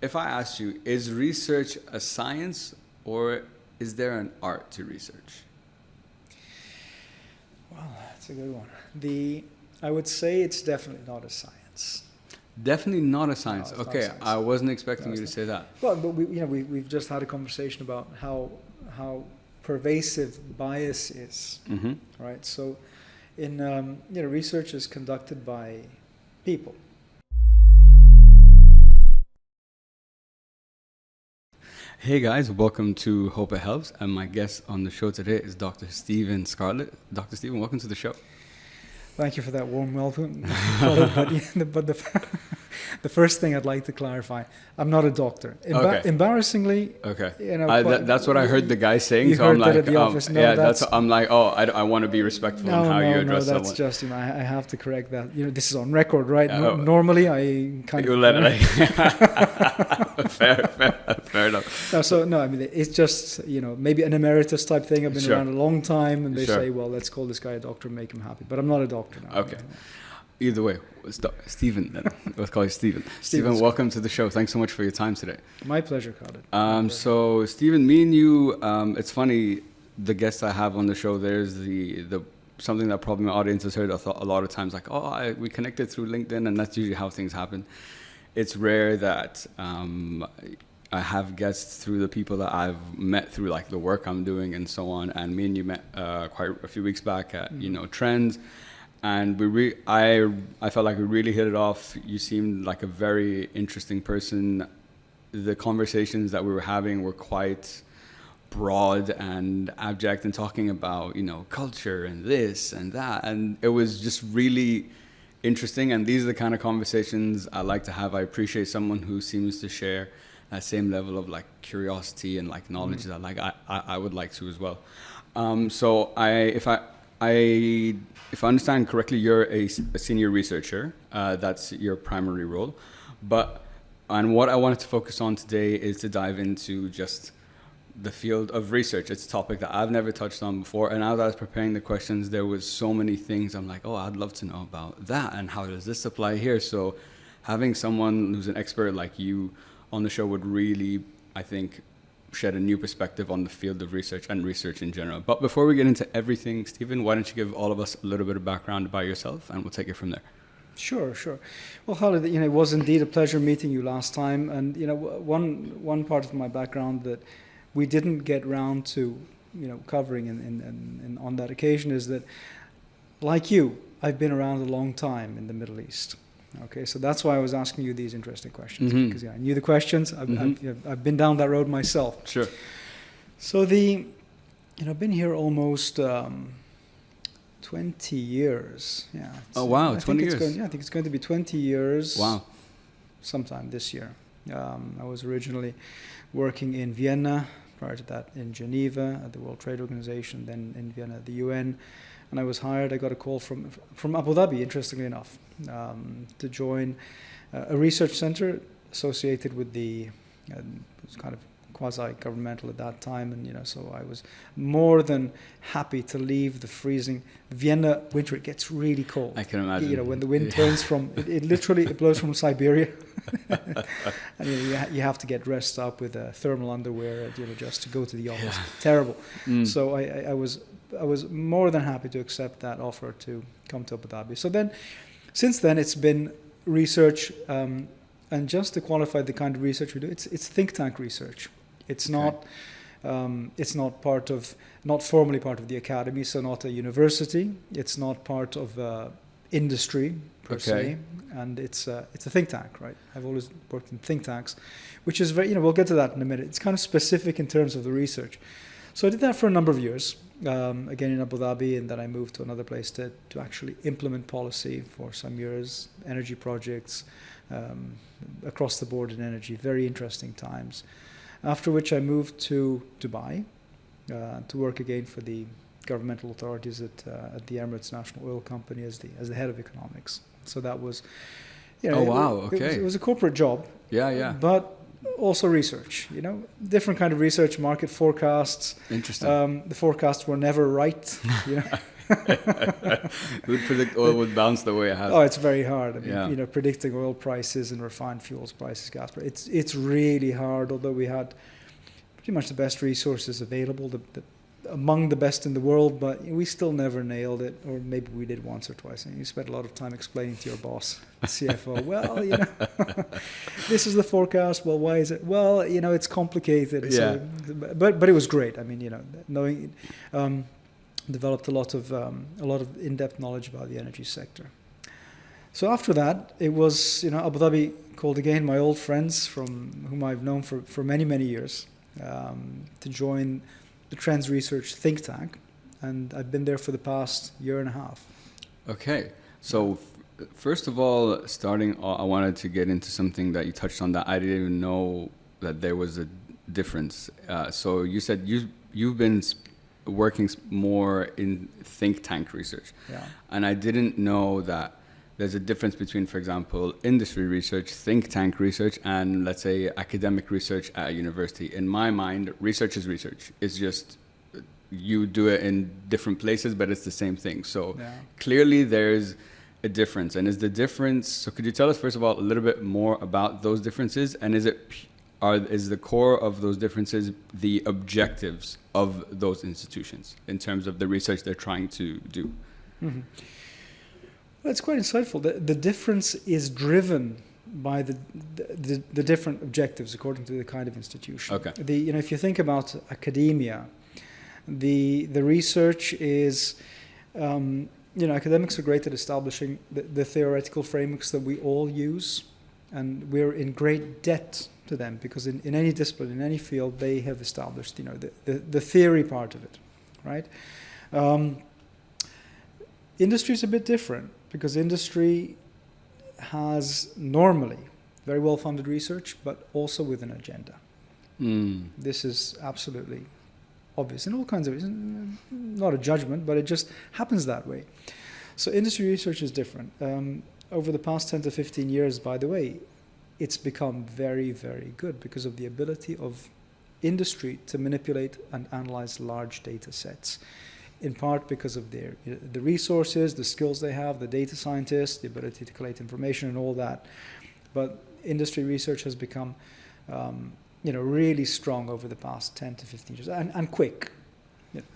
if I asked you, is research a science or is there an art to research? Well, that's a good one. I would say it's definitely not a science. Definitely not a science. No, it's okay, not a science. I wasn't expecting you to say that. Well, but we've just had a conversation about how pervasive bias is, Mm-hmm. right? So, in research is conducted by people. Hey guys, welcome to Hope It Helps, and my guest on the show today is Dr. Stephen Scalet. Dr. Stephen, welcome to the show. Thank you for that warm welcome. But the first thing I'd like to clarify, I'm not a doctor. Okay. Embarrassingly, Okay. That's what I heard the guy saying. You so heard I'm that like, at the office. No, I'm like, I want to be respectful in how you address that's someone. just, I have to correct that. This is on record, right? Yeah, Normally, I kind you of... let it. Fair enough. It's just, maybe an emeritus type thing. I've been Sure. around a long time, and they Sure. say, well, let's call this guy a doctor and make him happy. But I'm not a doctor now. Okay. Either way, Stephen then. Let's call you Stephen. Stephen, Stephen, welcome to the show. Thanks so much for your time today. My pleasure, Khaled. So Stephen, me and you, it's funny, the guests I have on the show, there's the something that probably my audience has heard a lot of times, like, we connected through LinkedIn, and that's usually how things happen. It's rare that I have guests through the people that I've met through like the work I'm doing and so on. And me and you met quite a few weeks back at Trends. And I felt like we really hit it off. You seemed like a very interesting person. The conversations that we were having were quite broad and abject and talking about, culture and this and that. And it was just really interesting. And these are the kind of conversations I like to have. I appreciate someone who seems to share that same level of like curiosity and like knowledge that like I would like to as well. If I understand correctly, you're a senior researcher. That's your primary role. And what I wanted to focus on today is to dive into just the field of research. It's a topic that I've never touched on before. And as I was preparing the questions, there was so many things. I'm like, I'd love to know about that. And how does this apply here? So having someone who's an expert like you on the show would really, I think, shed a new perspective on the field of research and research in general. But before we get into everything, Stephen, why don't you give all of us a little bit of background about yourself, and we'll take it from there. Sure. Well, Khaled, it was indeed a pleasure meeting you last time. And, one part of my background that we didn't get round to, covering in on that occasion is that, like you, I've been around a long time in the Middle East. Okay, so that's why I was asking you these interesting questions, because I knew the questions. I've been down that road myself. Sure. So I've been here almost 20 years. Yeah. Oh wow, 20 years. I think it's going to be 20 years. Wow. Sometime this year. I was originally working in Vienna. Prior to that, in Geneva at the World Trade Organization. Then in Vienna at the UN. And I was hired. I got a call from Abu Dhabi, interestingly enough, to join a research center associated with it was kind of quasi-governmental at that time, and so I was more than happy to leave the freezing Vienna winter. It gets really cold. I can imagine. When the wind turns from it literally it blows from Siberia, and you have to get dressed up with thermal underwear, just to go to the office. Yeah. Terrible. So I was more than happy to accept that offer to come to Abu Dhabi. So then, since then, it's been research, and just to qualify the kind of research we do, it's think tank research. It's not formally part of the academy, so not a university. It's not part of industry per se, and it's a think tank, right? I've always worked in think tanks, which is very, we'll get to that in a minute. It's kind of specific in terms of the research. So I did that for a number of years, again in Abu Dhabi, and then I moved to another place to actually implement policy for some years, energy projects, across the board in energy, very interesting times. After which I moved to Dubai to work again for the governmental authorities at the Emirates National Oil Company as the head of economics. So that was, oh wow, okay. It was a corporate job. Yeah. But also research, different kind of research, market forecasts. Interesting. The forecasts were never right. Who would predict oil would bounce the way it has? Oh, it's very hard. I mean, Yeah. predicting oil prices and refined fuels prices, gas prices, it's really hard. Although we had pretty much the best resources available, among the best in the world, but we still never nailed it, or maybe we did once or twice. And you spent a lot of time explaining to your boss, the CFO, well, this is the forecast. Well, why is it? Well, it's complicated. Yeah. So, but it was great. I mean, knowing, developed a lot of in-depth knowledge about the energy sector. So after that, it was, Abu Dhabi called again my old friends from whom I've known for many, many years, to join the Trends Research think tank, and I've been there for the past year and a half. Okay, so first of all, starting, I wanted to get into something that you touched on that I didn't even know that there was a difference. So you said you've been working more in think tank research, and I didn't know that there's a difference between, for example, industry research, think tank research, and let's say academic research at a university. In my mind, research is research. It's just you do it in different places, but it's the same thing. So clearly there's a difference. And is the difference, so could you tell us, first of all, a little bit more about those differences? And is the core of those differences the objectives of those institutions in terms of the research they're trying to do? Mm-hmm. Well, it's quite insightful. The difference is driven by the different objectives according to the kind of institution. Okay. If you think about academia, the research is, academics are great at establishing the theoretical frameworks that we all use, and we're in great debt to them because in any discipline, in any field, they have established, the theory part of it, right? Industry is a bit different because industry has normally very well-funded research, but also with an agenda. This is absolutely obvious in all kinds of reasons. Not a judgment, but it just happens that way. So industry research is different. Over the past 10 to 15 years, by the way, it's become very, very good because of the ability of industry to manipulate and analyze large data sets, in part because of the resources, the skills they have, the data scientists, the ability to collate information and all that. But industry research has become really strong over the past 10 to 15 years, and quick.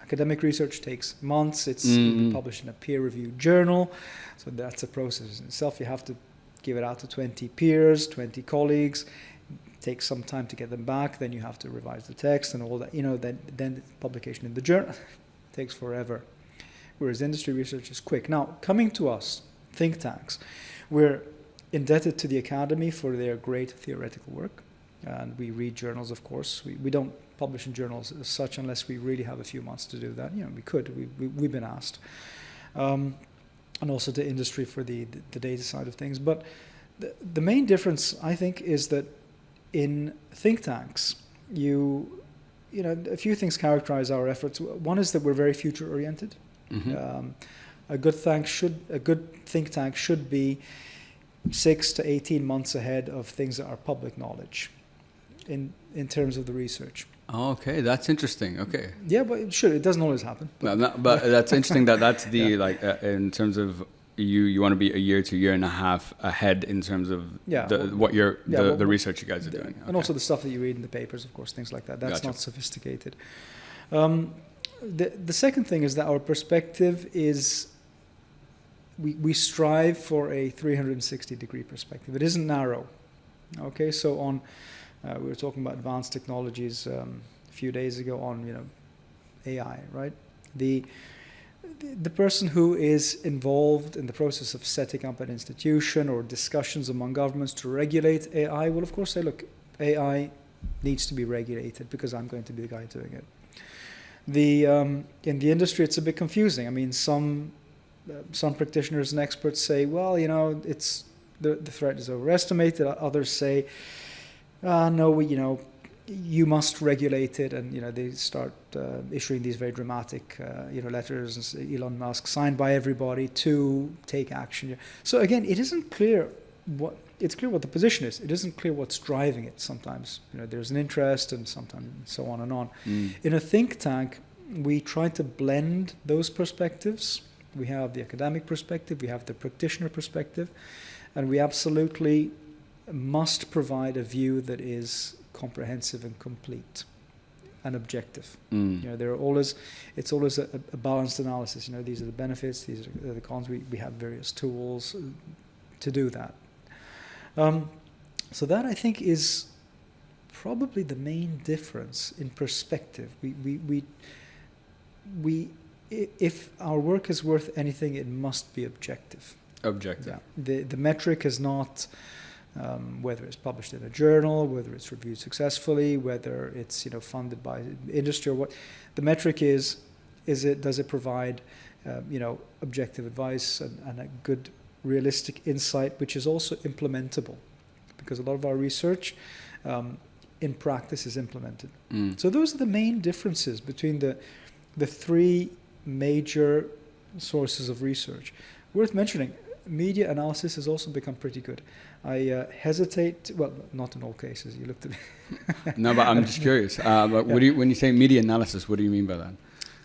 Academic research takes months. It's published in a peer-reviewed journal, so that's a process in itself. You have to give it out to 20 peers, 20 colleagues. It takes some time to get them back. Then you have to revise the text and all that. Then publication in the journal takes forever, whereas industry research is quick. Now, coming to us, think tanks, we're indebted to the academy for their great theoretical work, and we read journals, of course. We don't publish in journals as such unless we really have a few months to do that. We could. We've been asked. And also to industry for the data side of things. But the main difference, I think, is that in think tanks, a few things characterize our efforts. One is that we're very future-oriented. Mm-hmm. A good think tank should be 6 to 18 months ahead of things that are public knowledge in terms of the research. Oh, okay, that's interesting. Okay. Yeah, but it doesn't always happen. But that's interesting that's the in terms of you want to be a year to year and a half ahead in terms of the research you guys are doing. And also the stuff that you read in the papers, of course, things like that. That's not sophisticated. The second thing is that our perspective is we strive for a 360-degree perspective. It isn't narrow. Okay, so we were talking about advanced technologies a few days ago on AI, right? The person who is involved in the process of setting up an institution or discussions among governments to regulate AI will, of course, say, look, AI needs to be regulated because I'm going to be the guy doing it. In the industry, it's a bit confusing. I mean, some practitioners and experts say, well, it's the threat is overestimated. Others say, no, you must regulate it, and they start issuing these very dramatic letters, and Elon Musk signed by everybody to take action. So again, it isn't clear it's clear what the position is. It isn't clear what's driving it. Sometimes there's an interest, and sometimes so on and on. In a think tank, we try to blend those perspectives. We have the academic perspective, we have the practitioner perspective, and we absolutely must provide a view that is comprehensive and complete and objective. It's always a balanced analysis. These are the benefits, these are the cons. We have various tools to do that. So that, I think, is probably the main difference in perspective. If our work is worth anything, it must be objective. Objective. Yeah. The metric is not whether it's published in a journal, whether it's reviewed successfully, whether it's funded by industry or what. The metric does it provide objective advice and a good realistic insight, which is also implementable, because a lot of our research in practice is implemented. So those are the main differences between the three major sources of research. Worth mentioning, media analysis has also become pretty good. I hesitate, well, not in all cases, you looked at me. No, but I'm just curious. But when you say media analysis, what do you mean by that?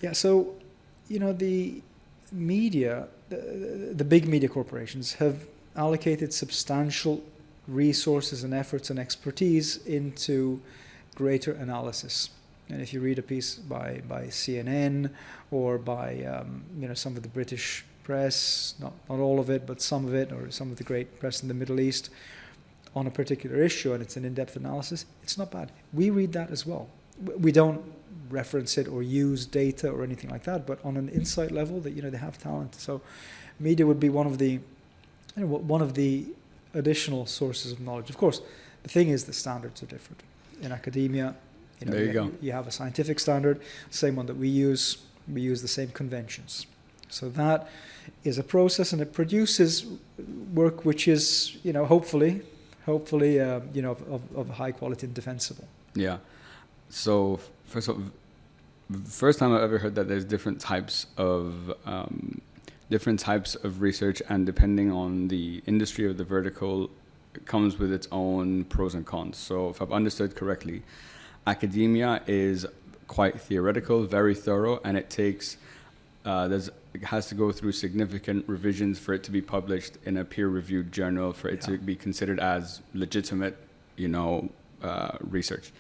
Yeah, so, the media, the big media corporations have allocated substantial resources and efforts and expertise into greater analysis. And if you read a piece by CNN or by some of the British press, not all of it, but some of it, or some of the great press in the Middle East on a particular issue, and it's an in-depth analysis, it's not bad. We read that as well. We don't reference it or use data or anything like that, but on an insight level, that they have talent. So media would be one of the additional sources of knowledge. Of course, the thing is, the standards are different. In academia, there you go. You have a scientific standard, same one that we use. We use the same conventions. So that is a process, and it produces work which is, hopefully, of high quality and defensible. Yeah. So first time I've ever heard that there's different types of research, and depending on the industry or the vertical, it comes with its own pros and cons. So if I've understood correctly, academia is quite theoretical, very thorough, and it takes it has to go through significant revisions for it to be published in a peer-reviewed journal, for it to be considered as legitimate, research.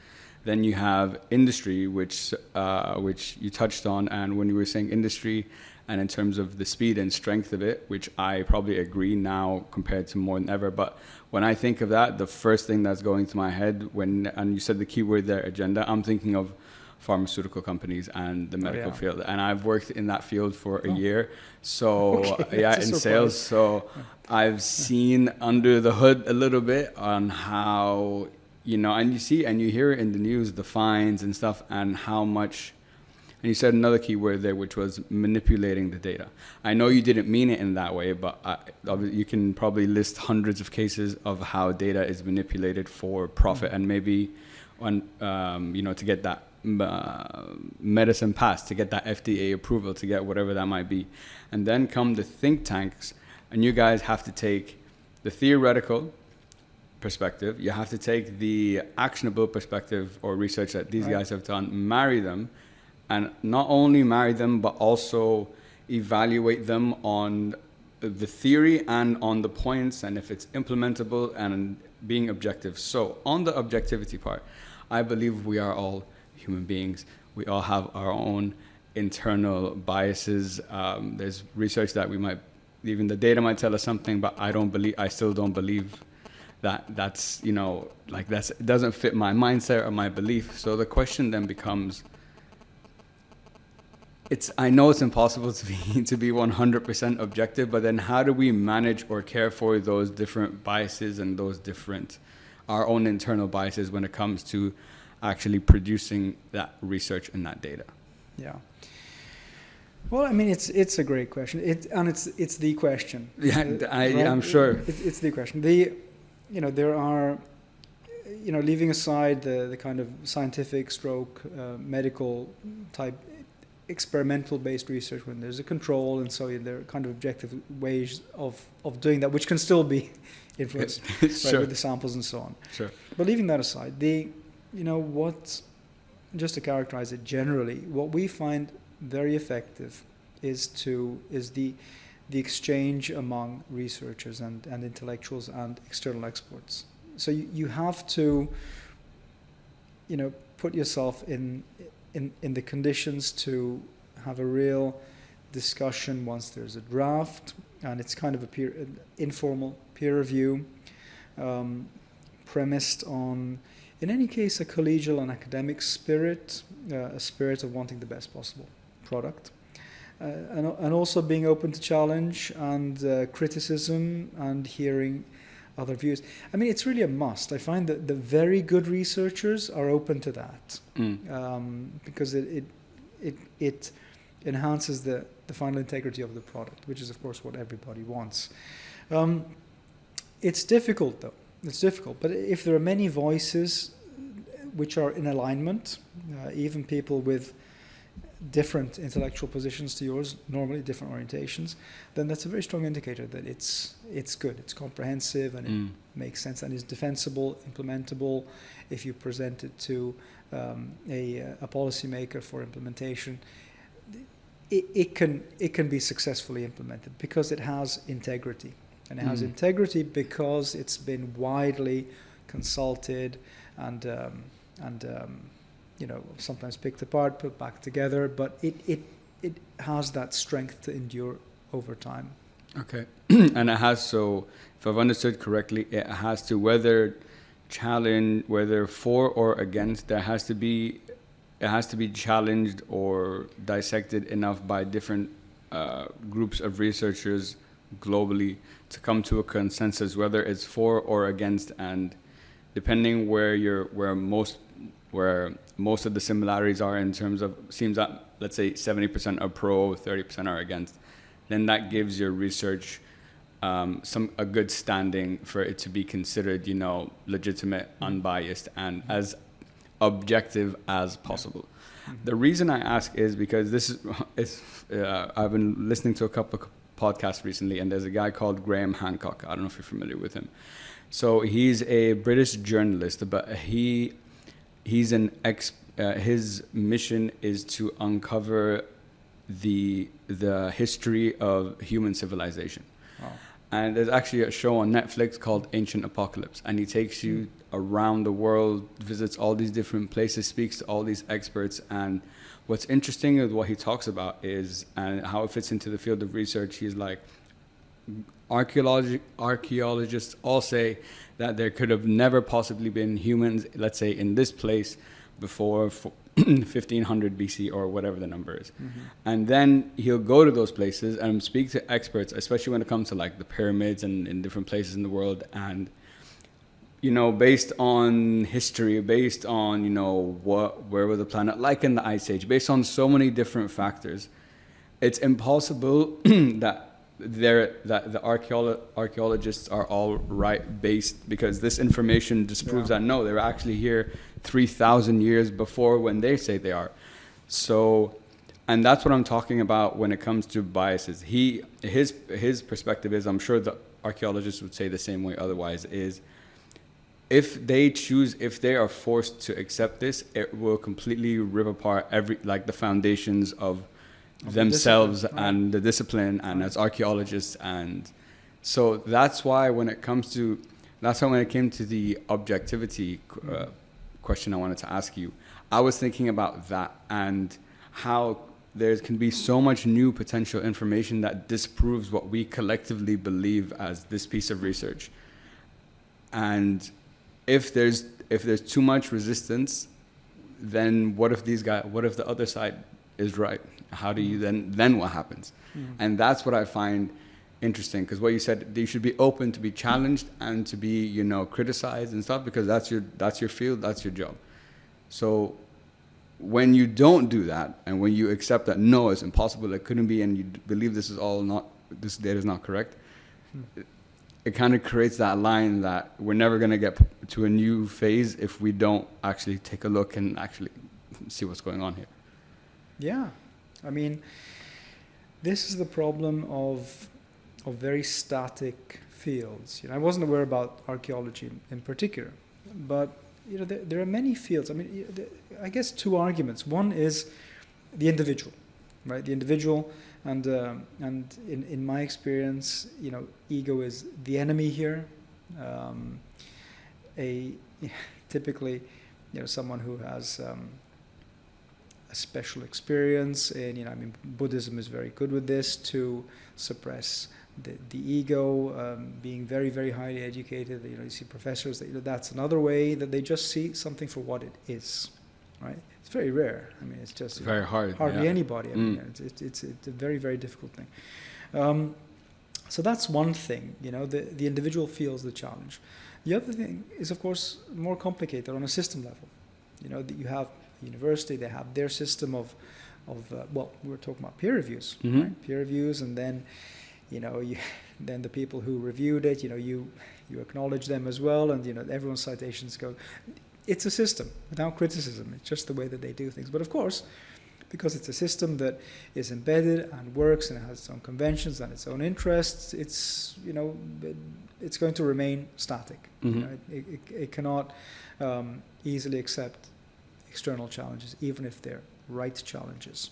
Then you have industry, which you touched on, and when you were saying industry, and in terms of the speed and strength of it, which I probably agree now compared to more than ever. But when I think of that, the first thing that's going to my head and you said the keyword there, agenda, I'm thinking of pharmaceutical companies and the medical field. And I've worked in that field for a year. So in sales. So I've seen under the hood a little bit on how, and you see and you hear in the news, the fines and stuff, and how much. And you said another key word there, which was manipulating the data. I know you didn't mean it in that way, but you can probably list hundreds of cases of how data is manipulated for profit, and maybe to get that medicine passed, to get that FDA approval, to get whatever that might be. And then come the think tanks, and you guys have to take the theoretical perspective, you have to take the actionable perspective or research that these guys have done, marry them, and not only marry them, but also evaluate them on the theory and on the points, and if it's implementable, and being objective. So on the objectivity part, I believe we are all human beings. We all have our own internal biases. There's research that even the data might tell us something, but I still don't believe that's it doesn't fit my mindset or my belief. So the question then becomes, I know it's impossible to be 100% objective, but then how do we manage or care for those different biases and our own internal biases when it comes to actually producing that research and that data? Yeah. Well, I mean, it's a great question. It's the question. Yeah, right? I'm sure. It's the question. There are, leaving aside the kind of scientific medical type experimental based research, when there's a control, and so there are kind of objective ways of doing that, which can still be influenced sure. with the samples and so on. Sure. But leaving that aside, just to characterize it generally, what we find very effective is the exchange among researchers and intellectuals and external experts. So you have to, put yourself in the conditions to have a real discussion once there's a draft, and it's kind of informal peer review, premised on, in any case, a collegial and academic spirit, a spirit of wanting the best possible product, and also being open to challenge and criticism and hearing other views. I mean, it's really a must. I find that the very good researchers are open to that, because it enhances the final integrity of the product, which is, of course, what everybody wants. It's difficult, though. It's difficult. But if there are many voices which are in alignment, even people with different intellectual positions to yours, normally different orientations, then that's a very strong indicator that it's good, it's comprehensive, and it makes sense and is defensible, implementable. If you present it to a policymaker for implementation, it can be successfully implemented because it has integrity. And it has integrity because it's been widely consulted and sometimes picked apart, put back together, but it has that strength to endure over time. Okay. And it has, so if I've understood correctly, it has to, whether for or against, it has to be challenged or dissected enough by different groups of researchers globally to come to a consensus, whether it's for or against, and depending where most of the similarities are in terms of, seems that, let's say 70% are pro, 30% are against, then that gives your research a good standing for it to be considered, legitimate, unbiased, and as objective as possible. The reason I ask is because I've been listening to a couple of podcasts recently, and there's a guy called Graham Hancock. I don't know if you're familiar with him. So he's a British journalist, but his mission is to uncover the history of human civilization. Wow. And there's actually a show on Netflix called Ancient Apocalypse, and he takes you around the world, visits all these different places, speaks to all these experts. And what's interesting is what he talks about is, and how it fits into the field of research. He's like, archaeologists all say that there could have never possibly been humans, let's say, in this place before 1500 BC or whatever the number is. And then he'll go to those places and speak to experts, especially when it comes to like the pyramids and in different places in the world. And, based on history, based on, where was the planet like in the Ice Age, based on so many different factors, it's impossible that the archaeologists are all right based, because this information disproves that no, they were actually here 3,000 years before when they say they are. So, and that's what I'm talking about when it comes to biases. His perspective is, I'm sure the archaeologists would say the same way otherwise, is if they are forced to accept this, it will completely rip apart the foundations of themselves and the discipline, and as archaeologists. And so that's why when it came to the objectivity question I wanted to ask you, I was thinking about that and how there can be so much new potential information that disproves what we collectively believe as this piece of research. And if there's too much resistance, then what if the other side is right? How do you then what happens? And that's what I find interesting, because what you said, you should be open to be challenged and to be, criticized and stuff, because that's your field, that's your job. So when you don't do that, and when you accept that no, it's impossible, it couldn't be, and you believe this data is not correct, it kind of creates that line that we're never going to get to a new phase if we don't actually take a look and actually see what's going on here. Yeah, I mean, this is the problem of very static fields. I wasn't aware about archaeology in particular, but there are many fields. I mean, I guess two arguments. One is the individual, right? The individual, and in my experience, ego is the enemy here. Typically, someone who has a special experience, and Buddhism is very good with this, to suppress the ego, being very, very highly educated. You see professors that's another way that they just see something for what it is, right? It's very rare. I mean, it's just very hard. Hardly anybody. I mean, it's a very, very difficult thing. So that's one thing. The individual feels the challenge. The other thing is, of course, more complicated on a system level. That you have a university, they have their system of we were talking about peer reviews, right? Peer reviews, and then then the people who reviewed it, you acknowledge them as well, and everyone's citations go. It's a system without criticism. It's just the way that they do things. But of course, because it's a system that is embedded and works and has its own conventions and its own interests, it's it's going to remain static. It cannot easily accept external challenges, even if they're right challenges.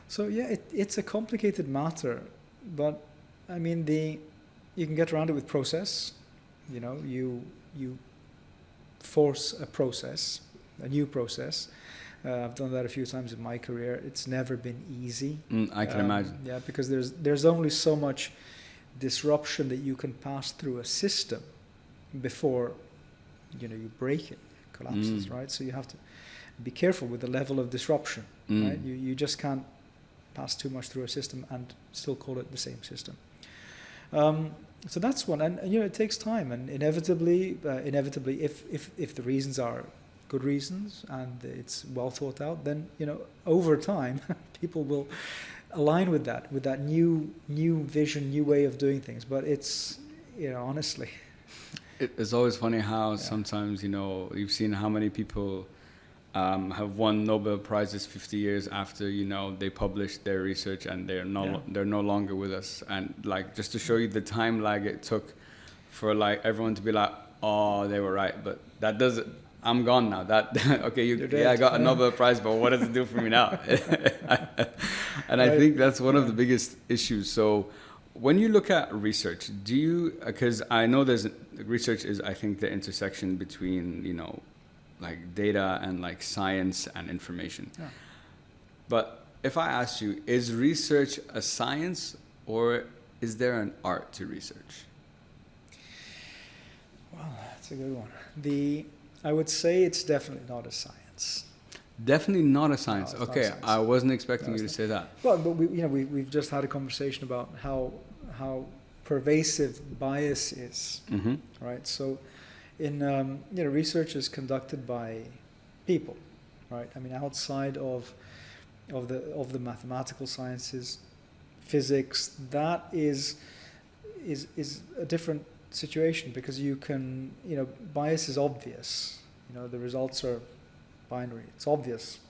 So it's a complicated matter, but I mean you can get around it with process. You force a process, a new process. I've done that a few times in my career. It's never been easy. I can imagine. Yeah, because there's only so much disruption that you can pass through a system before you break it, collapses, right? So you have to be careful with the level of disruption, right? You just can't pass too much through a system and still call it the same system. So that's one, and it takes time, and inevitably, if the reasons are good reasons and it's well thought out, then over time people will align with that new vision, new way of doing things. But it's honestly, it's always funny how sometimes you've seen how many people have won Nobel Prizes 50 years after they published their research, and they're no longer with us. And just to show you the time lag it took for everyone to be like, oh, they were right, but that doesn't. I'm gone now. Okay, I got a Nobel Prize, but what does it do for me now? And I think that's one of the biggest issues. So when you look at research, because I know research is, I think, the intersection between, data and science and information. Yeah. But if I ask you, is research a science, or is there an art to research? Well, that's a good one. I would say it's definitely not a science. Definitely not a science. No, okay, science. I wasn't expecting you to say that. Well, but we've just had a conversation about how pervasive bias is, right? So, in research is conducted by people, right? I mean, outside of the mathematical sciences, physics, that is a different situation, because you can, bias is obvious. The results are binary. It's obvious.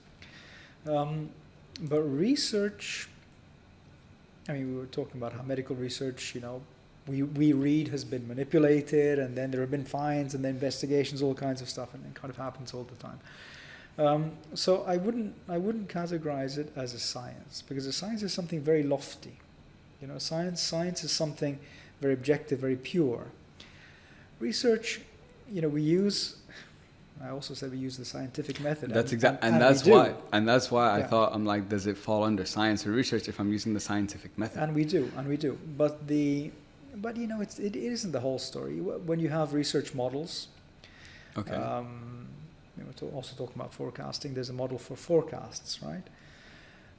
But research, I mean, we were talking about how medical research, we read has been manipulated, and then there have been fines and then investigations, all kinds of stuff, and it kind of happens all the time. So I wouldn't categorize it as a science, because a science is something very lofty. Science is something very objective, very pure. Research, I also said we use the scientific method. That's exactly, and that's why I thought, I'm like, does it fall under science or research if I'm using the scientific method? And we do. But it isn't the whole story. When you have research models, okay. We're also talking about forecasting. There's a model for forecasts, right?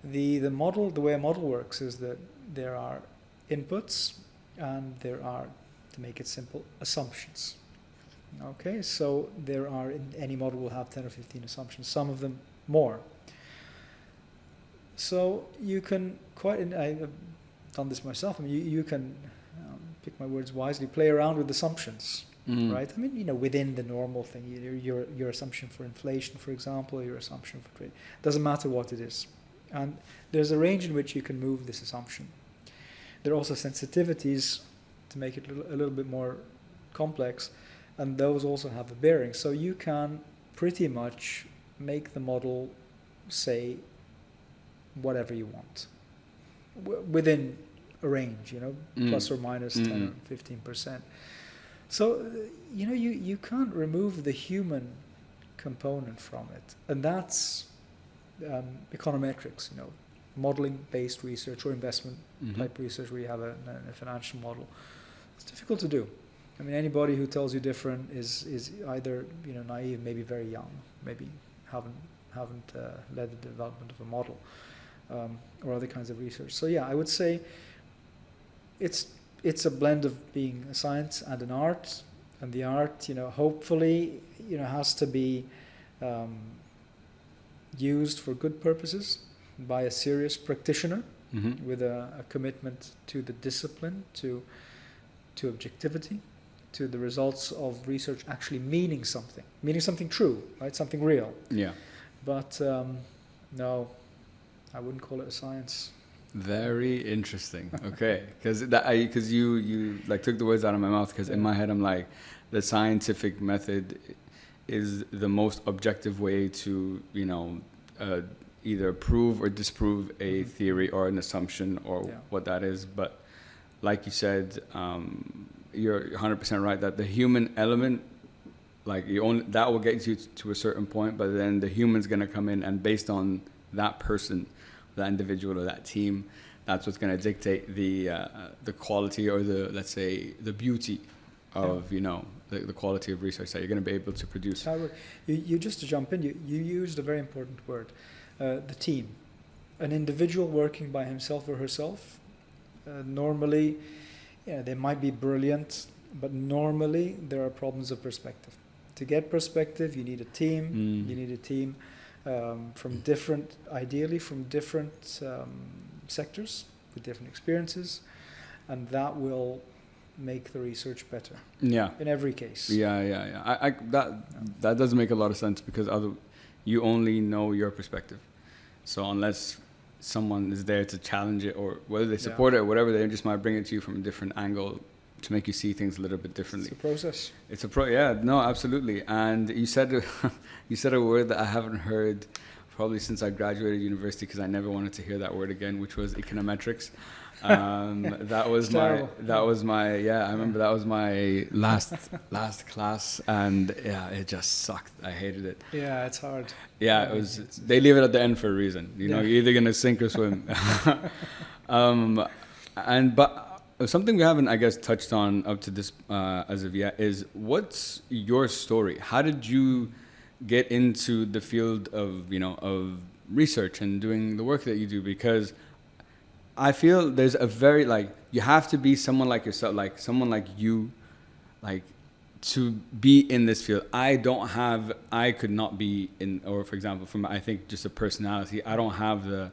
The way a model works is that there are inputs, and there are, to make it simple, assumptions. Okay, so in any model will have 10 or 15 assumptions, some of them more. So you can and I've done this myself, I mean, you can, pick my words wisely, play around with assumptions, right? I mean, within the normal thing, your assumption for inflation, for example, your assumption for trade, doesn't matter what it is. And there's a range in which you can move this assumption. There are also sensitivities to make it a little bit more complex. and those also have a bearing. So you can pretty much make the model say whatever you want within a range, plus or minus 10 or 15%. So, you can't remove the human component from it. And that's econometrics, modeling-based research or investment-type research where you have a financial model. It's difficult to do. I mean, anybody who tells you different is either, naive, maybe very young, maybe haven't led the development of a model, or other kinds of research. So yeah, I would say it's a blend of being a science and an art, and the art, hopefully, has to be used for good purposes by a serious practitioner with a commitment to the discipline, to objectivity, to the results of research actually meaning something true, right? Something real. Yeah. But no, I wouldn't call it a science. Very interesting. Okay, because you like took the words out of my mouth. Because in my head I'm like, the scientific method is the most objective way to either prove or disprove a theory or an assumption or what that is. But like you said, you're 100% right that the human element, like that will get you to a certain point, but then the human's going to come in, and based on that person, that individual or that team, that's what's going to dictate the quality or let's say the beauty of the quality of research that you're going to be able to produce. You just to jump in, you used a very important word, the team. An individual working by himself or herself, normally, they might be brilliant, but normally there are problems of perspective. To get perspective, you need a team. You need a team ideally from different sectors with different experiences, and that will make the research better. Yeah. In every case. Yeah. That does make a lot of sense, because you only know your perspective. So unless someone is there to challenge it, or whether they support it or whatever, they just might bring it to you from a different angle to make you see things a little bit differently. It's a process. No, absolutely. And you said a word that I haven't heard probably since I graduated university, because I never wanted to hear that word again, which was econometrics. That was my I remember that was my last class, and it just sucked. I hated it. Yeah, it's hard. Yeah, it was. They leave it at the end for a reason. You're either gonna sink or swim. But something we haven't, I guess, touched on up to this as of yet is, what's your story? How did you get into the field of of research and doing the work that you do? Because I feel there's a very you have to be someone like yourself, like someone like you, to be in this field. I could not be in, or for example, from I think just a personality, I don't have the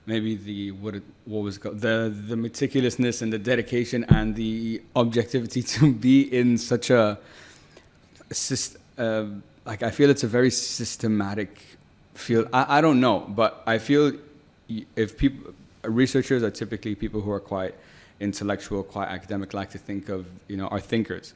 meticulousness and the dedication and the objectivity to be in such a I feel it's a very systematic field. I don't know, but I feel researchers are typically people who are quite intellectual, quite academic, like to think of, are thinkers.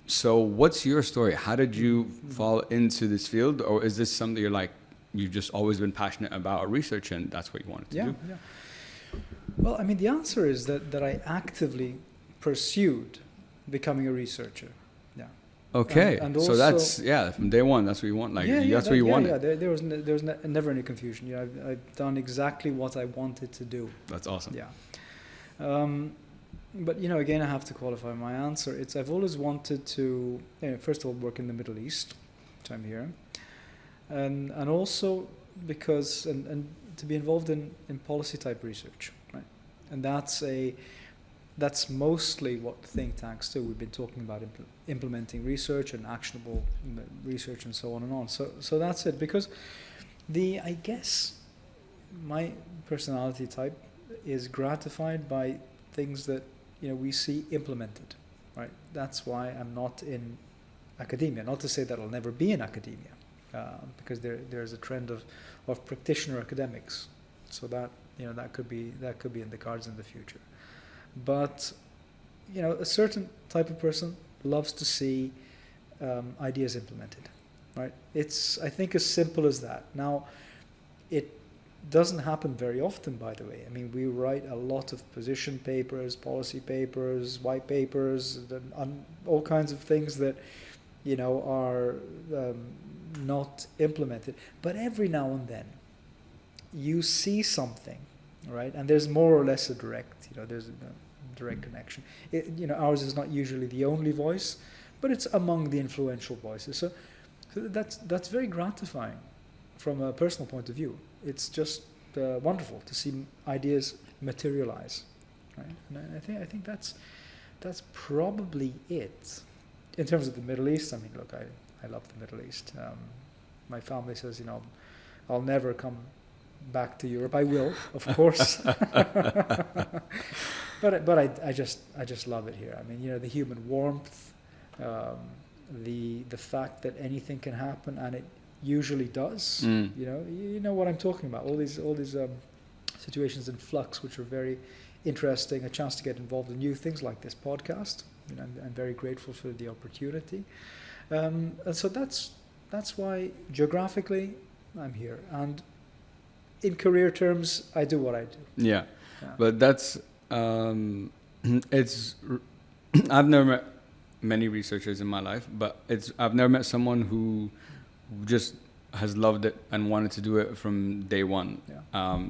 So what's your story? How did you fall into this field? Or is this something you've just always been passionate about research and that's what you wanted to do? Yeah. Well, I mean, the answer is that I actively pursued becoming a researcher. Yeah. Okay. And so that's, from day one, that's what you want. That's what you wanted. Yeah, there was never any confusion. I've done exactly what I wanted to do. That's awesome. Yeah. But, again, I have to qualify my answer. I've always wanted to, first of all, work in the Middle East, which I'm here. And also because, and to be involved in policy type research, right? And that's mostly what think tanks do. We've been talking about implementing research and actionable research and so on and on. So that's it. Because I guess my personality type is gratified by things that we see implemented, right? That's why I'm not in academia. Not to say that I'll never be in academia, because there's a trend of practitioner academics. So that that could be in the cards in the future. But a certain type of person loves to see ideas implemented, right? It's, I think, as simple as that. Now, it doesn't happen very often, by the way. I mean, we write a lot of position papers, policy papers, white papers, all kinds of things that, you know, are not implemented. But every now and then, you see something, right? And there's more or less a direct, you know, there's a direct connection. You know, ours is not usually the only voice, but it's among the influential voices. So that's very gratifying from a personal point of view. It's just wonderful to see ideas materialize, right? And I think that's probably it. In terms of the Middle East, I mean, look, I love the Middle East. My family says, you know, I'll never come back to Europe. I will, of course. but I just love it here. I mean, you know, the human warmth, the fact that anything can happen, and it usually does. You know what I'm talking about. All these situations in flux, which are very interesting. A chance to get involved in new things like this podcast. You know, I'm very grateful for the opportunity. And so that's why geographically I'm here, and in career terms, I do what I do. Yeah. But that's it's. I've never met many researchers in my life, but I've never met someone who just has loved it and wanted to do it from day one.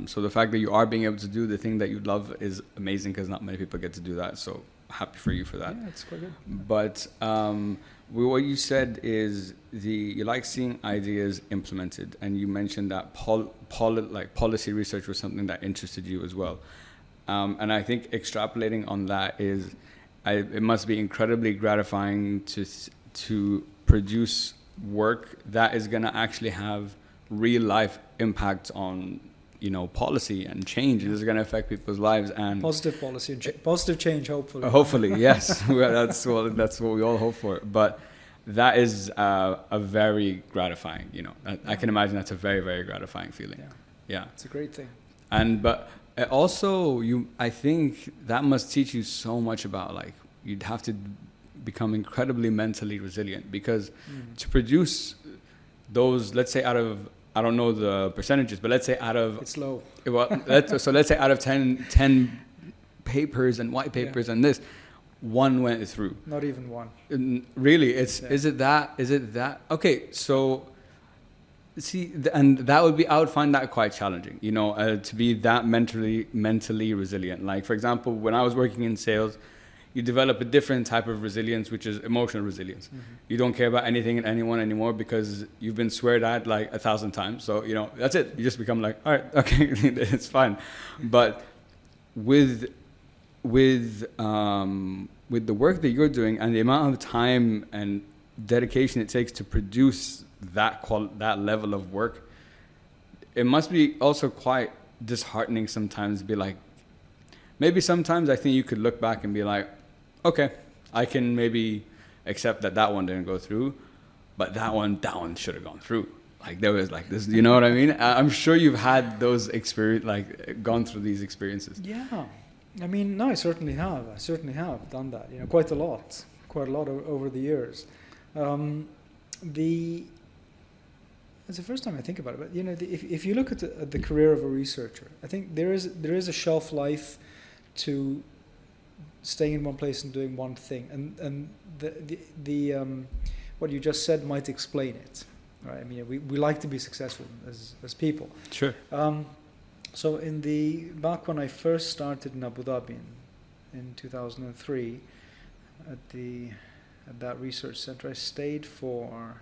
So the fact that you are being able to do the thing that you love is amazing, because not many people get to do that. So happy for you for that. Yeah, it's quite good. But what you said is you like seeing ideas implemented, and you mentioned that policy research was something that interested you as well. And I think extrapolating on that it must be incredibly gratifying to produce work that is going to actually have real life impact on, you know, policy and change. This is going to affect people's lives, and positive policy and positive change, hopefully. Hopefully, yes. That's what we all hope for. But that is a very gratifying, you know. I can imagine that's a very, very gratifying feeling. Yeah. It's a great thing. But also, I think that must teach you so much about, like, you'd have to become incredibly mentally resilient, because to produce those, let's say out of, I don't know the percentages, but let's say out of... It's low. Well, let's say out of 10 papers and white papers and this, one went through. Not even one. Really? Is it that? Okay, so... See, and that would be, I would find that quite challenging, you know, to be that mentally resilient. Like, for example, when I was working in sales, you develop a different type of resilience, which is emotional resilience. You don't care about anything and anyone anymore, because you've been sweared at like 1,000 times. So, you know, that's it. You just become like, all right, okay, it's fine. But with the work that you're doing and the amount of time and dedication it takes to produce that level of work, it must be also quite disheartening sometimes to be like, maybe sometimes I think you could look back and be like, okay, I can maybe accept that one didn't go through, but that one should have gone through. Like, there was like this, you know what I mean? I'm sure you've had those experience, like gone through these experiences. Yeah, I mean, no, I certainly have done that. You know, quite a lot over the years. It's the first time I think about it, but you know, if you look at the career of a researcher, I think there is a shelf life to staying in one place and doing one thing, and the what you just said might explain it, right? I mean, we like to be successful as people. Sure. So back when I first started in Abu Dhabi in 2003 at that research center, I stayed for,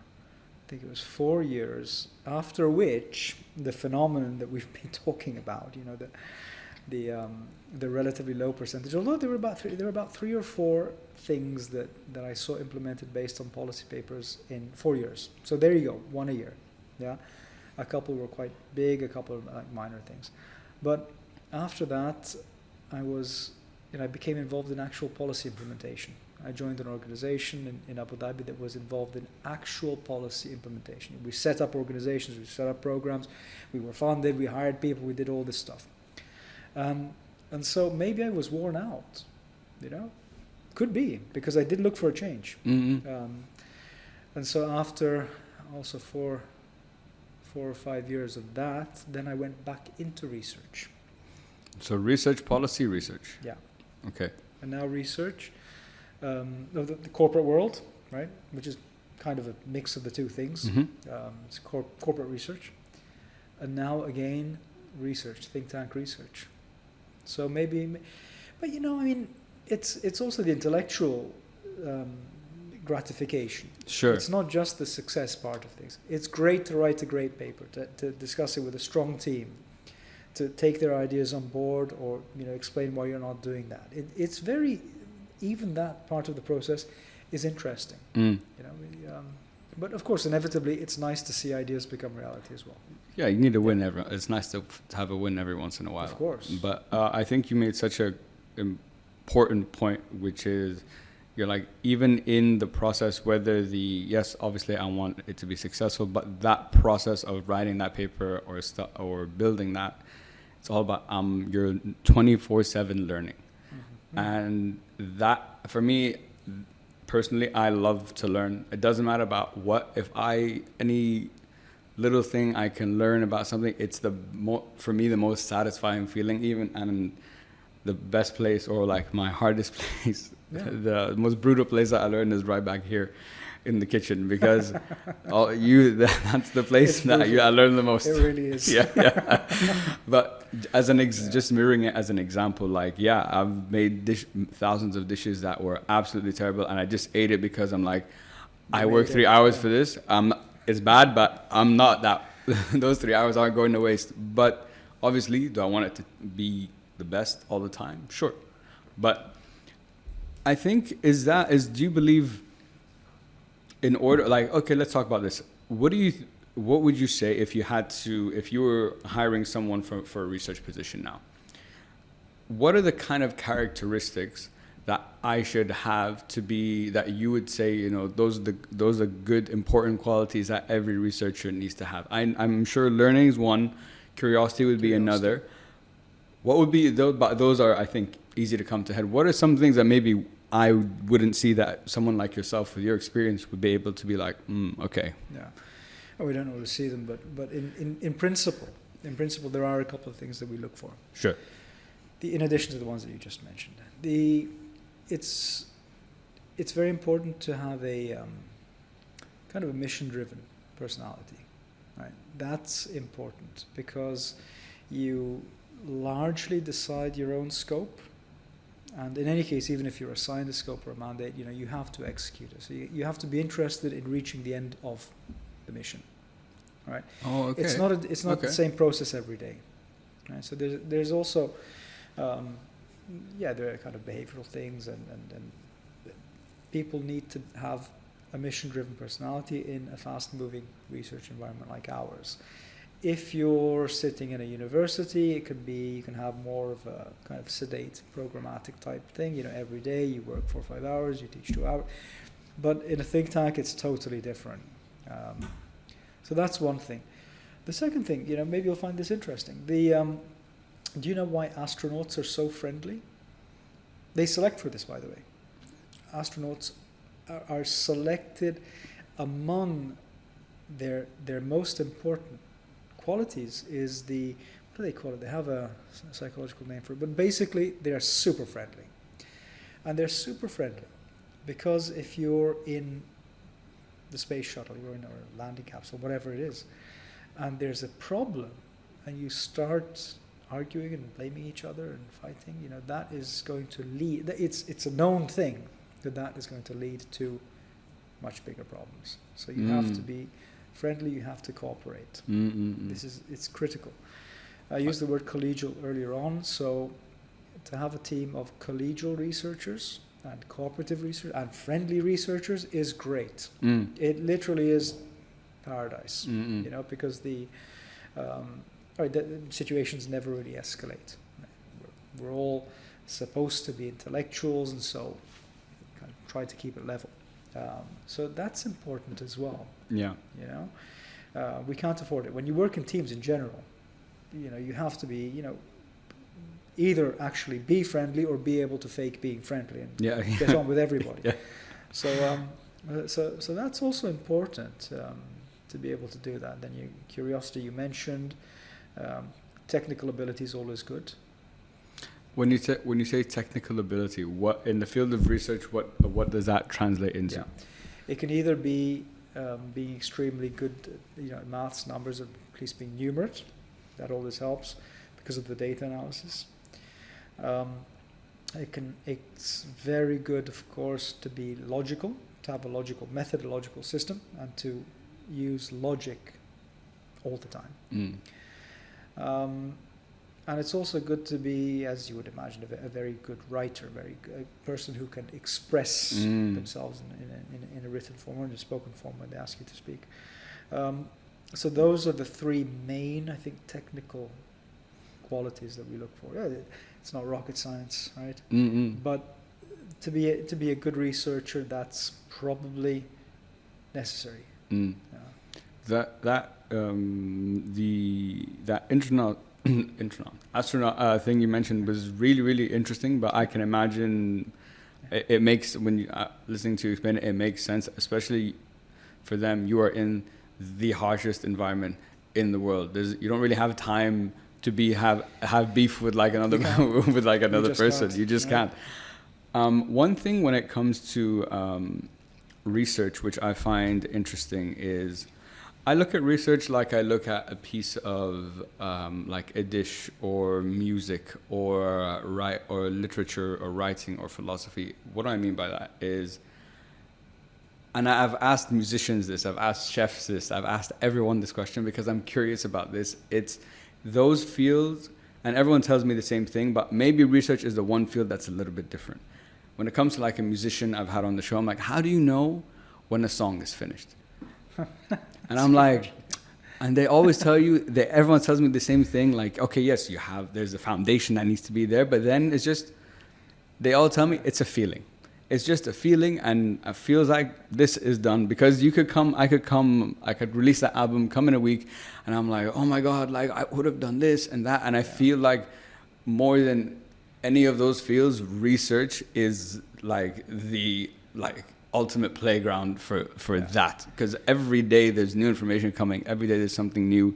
I think it was 4 years, after which the phenomenon that we've been talking about, you know, the relatively low percentage, although there were about three or four things that I saw implemented based on policy papers in 4 years. So there you go, one a year. Yeah, a couple were quite big, a couple of like minor things. But after that, I became involved in actual policy implementation. I joined an organization in Abu Dhabi that was involved in actual policy implementation. We set up organizations, we set up programs, we were funded, we hired people, we did all this stuff. And so maybe I was worn out, you know. could be, because I did look for a change. Mm-hmm. And so after also 4 or 5 years of that, then I went back into research. So research, policy research. Yeah. Okay. And now research, of the corporate world, right, which is kind of a mix of the two things. Mm-hmm. It's corporate research. And now again, research, think tank research. So maybe, but you know, I mean, it's also the intellectual gratification. Sure. It's not just the success part of things. It's great to write a great paper, to discuss it with a strong team, to take their ideas on board, or explain why you're not doing that. It's very, even that part of the process is interesting. But of course, inevitably, it's nice to see ideas become reality as well. Yeah, you need a win it's nice to have a win every once in a while. Of course. But I think you made such a important point, which is you're like, even in the process, whether yes, obviously I want it to be successful, but that process of writing that paper or building that, it's all about you're 24/7 learning. Mm-hmm. And that, for me personally, I love to learn. It doesn't matter about what. If any little thing I can learn about something, it's for me the most satisfying feeling, even, and the best place, or like my hardest place. Yeah. The most brutal place that I learned is right back here in the kitchen, because that's the place that I learn the most. It really is. Yeah. But as just mirroring it as an example, like, yeah, I've made thousands of dishes that were absolutely terrible, and I just ate it because I'm like, I work 3 hours for this. It's bad, but I'm not that. Those 3 hours aren't going to waste. But obviously, do I want it to be the best all the time? Sure. But I think do you believe, in order, like, okay, let's talk about this. What would you say if you were hiring someone for a research position now? What are the kind of characteristics that I should have to be, that you would say, those are good, important qualities that every researcher needs to have? I'm sure learning is one, curiosity would be another. What would be those? But those are, I think, easy to come to head. What are some things that maybe I wouldn't see that someone like yourself with your experience would be able to be like, okay? Yeah. Oh, we don't always see them, but in principle, there are a couple of things that we look for. Sure. In addition to the ones that you just mentioned, it's very important to have a kind of a mission-driven personality, right? That's important because you largely decide your own scope, and in any case, even if you're assigned a scope or a mandate, you have to execute it. So you have to be interested in reaching the end of the mission, right? Oh, okay. It's not the same process every day, right? So there's also there are kind of behavioral things, and people need to have a mission-driven personality in a fast-moving research environment like ours. If you're sitting in a university, you can have more of a kind of sedate, programmatic type thing. Every day you work 4 or 5 hours, you teach 2 hours. But in a think tank, it's totally different. So that's one thing. The second thing, maybe you'll find this interesting. Do you know why astronauts are so friendly? They select for this, by the way. Astronauts are selected among their most important qualities is what do they call it? They have a psychological name for it, but basically they are super friendly. And they're super friendly because if you're in the space shuttle, you're in a landing capsule, whatever it is, and there's a problem, and you start arguing and blaming each other and fighting, that is going to lead, it's a known thing that is going to lead to much bigger problems. So you have to be friendly, you have to cooperate. It's critical. I used the word collegial earlier on, so to have a team of collegial researchers and cooperative research and friendly researchers is great. It literally is paradise, because the situations never really escalate. We're all supposed to be intellectuals, and so kind of try to keep it level. So that's important as well. Yeah. We can't afford it. When you work in teams in general, you have to be, either actually be friendly or be able to fake being friendly and get on with everybody. Yeah. So that's also important, to be able to do that. Then curiosity you mentioned, technical ability is always good. When you say technical ability, what in the field of research, what does that translate into? Yeah. It can either be being extremely good, at maths, numbers, or at least being numerate. That always helps because of the data analysis. It's very good, of course, to be logical, to have a logical method, a logical system, and to use logic all the time. And it's also good to be, as you would imagine, a very good writer, a person who can express themselves in a written form or in a spoken form when they ask you to speak. So those are the three main, I think, technical qualities that we look for. Yeah, it's not rocket science, right? But to be a good researcher, that's probably necessary. That astronaut thing you mentioned was really, really interesting, but I can imagine it makes, when you listening to you explain it, it makes sense, especially for them. You are in the harshest environment in the world. You don't really have time to have beef with like another with like another person. Can't. You just can't. One thing when it comes to research, which I find interesting, is I look at research like I look at a piece of like a dish or music or literature or writing or philosophy. What do I mean by that is, and I've asked musicians this, I've asked chefs this, I've asked everyone this question because I'm curious about this. It's those fields, and everyone tells me the same thing, but maybe research is the one field that's a little bit different. When it comes to like a musician I've had on the show, I'm like, how do you know when a song is finished? And I'm like, and they always tell you, everyone tells me the same thing, like, okay, yes, there's a foundation that needs to be there, but then it's just, they all tell me it's a feeling. It's just a feeling, and it feels like this is done, because I could release that album, come in a week, and I'm like, oh my God, like I would have done this and that, and I feel like more than any of those fields, research is like the ultimate playground for that, because every day there's new information coming, every day there's something new.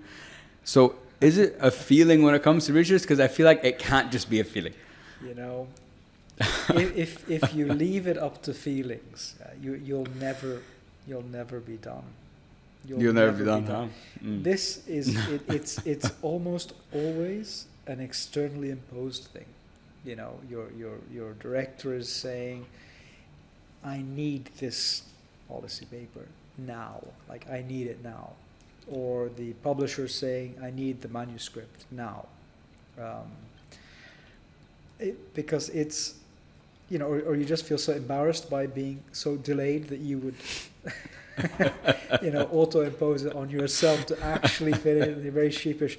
So is it a feeling when it comes to research? Because I feel like it can't just be a feeling. If you leave it up to feelings, you'll never be done. You'll never be done. Huh? This is it's almost always an externally imposed thing. Your director is saying, I need this policy paper now, like I need it now. Or the publisher saying, I need the manuscript now. Because it's, or you just feel so embarrassed by being so delayed that you would, auto-impose it on yourself to actually fit it. You're very sheepish.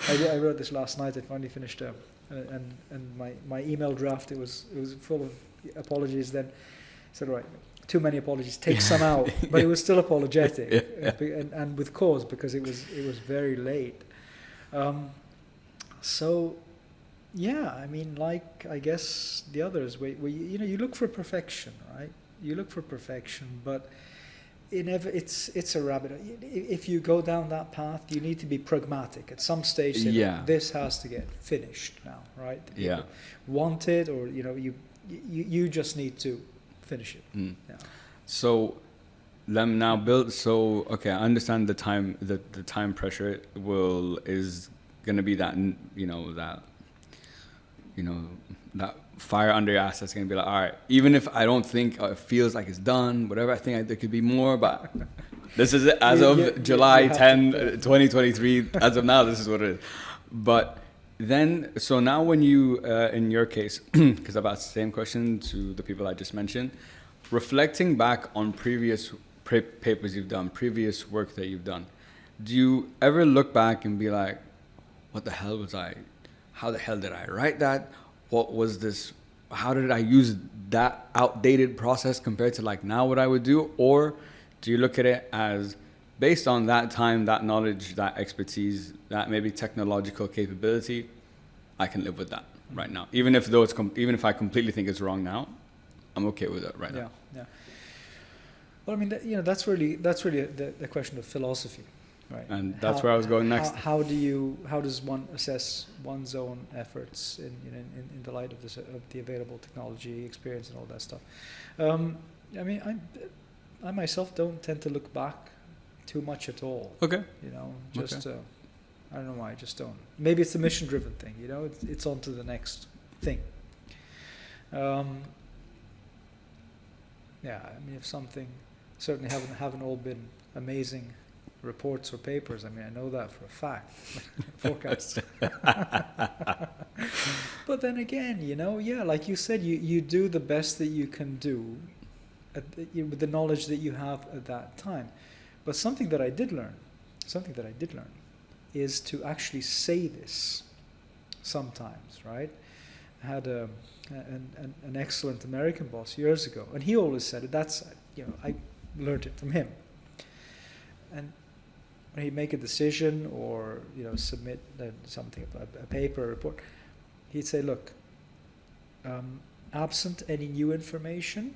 I wrote this last night. I finally finished and my email draft, it was full of apologies. Then I said, right, too many apologies, take some out. But it was still apologetic, and with cause, because it was very late. So, yeah, I mean, like I guess the others, where you look for perfection, right? You look for perfection, but it's a rabbit hole. If you go down that path, you need to be pragmatic. At some stage, this has to get finished now, right? People want it, or you just need to finish it. Yeah. So them now build. So okay, I understand the time. The time pressure is going to be that that fire under your ass. That's going to be like, all right, even if I don't think it feels like it's done, whatever, I think there could be more, but this is it as of July 10, 2023. As of now, this is what it is. But then, so now when you, in your case, because I've asked the same question to the people I just mentioned, reflecting back on previous papers you've done, previous work that you've done, do you ever look back and be like, what the hell was I? How the hell did I write that? What was this? How did I use that outdated process compared to like now what I would do? Or do you look at it as based on that time, that knowledge, that expertise, that maybe technological capability, I can live with that? right now. Even if even if I completely think it's wrong now, I'm okay with it right now. Yeah. Well, I mean, that's really the question of philosophy, right? And that's where I was going next. How does one assess one's own efforts in the light of the available technology, experience, and all that stuff? I mean, I myself don't tend to look back too much at all. Okay. Just I don't know why, I just don't. Maybe it's a mission-driven thing. It's on to the next thing. Yeah, I mean, if something certainly haven't all been amazing reports or papers. I mean, I know that for a fact. Forecasts. But then again, like you said, you do the best that you can do with the knowledge that you have at that time. But something that I did learn is to actually say this sometimes, right? I had an excellent American boss years ago, and he always said it. I learned it from him. And when he'd make a decision or submit something, a paper, a report, he'd say, "Look, absent any new information,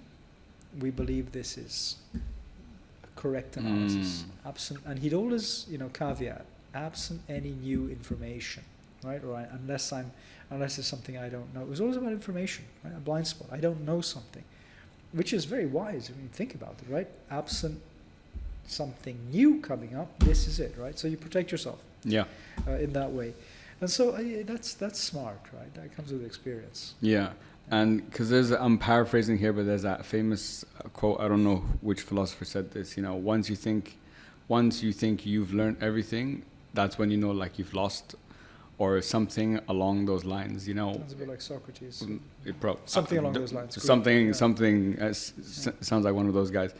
we believe this is a correct analysis. Absent," and he'd always caveat, "absent any new information," right? Or unless it's something I don't know. It was always about information, right? A blind spot. I don't know something, which is very wise when you think about it, right? Absent something new coming up, this is it, right? So you protect yourself. Yeah. In that way, and so that's smart, right? That comes with experience. Yeah, and because I'm paraphrasing here, but there's that famous quote. I don't know which philosopher said this. Once you think you've learned everything, that's when like you've lost, or something along those lines. Sounds a bit like Socrates. Something along those lines. Something sounds like one of those guys.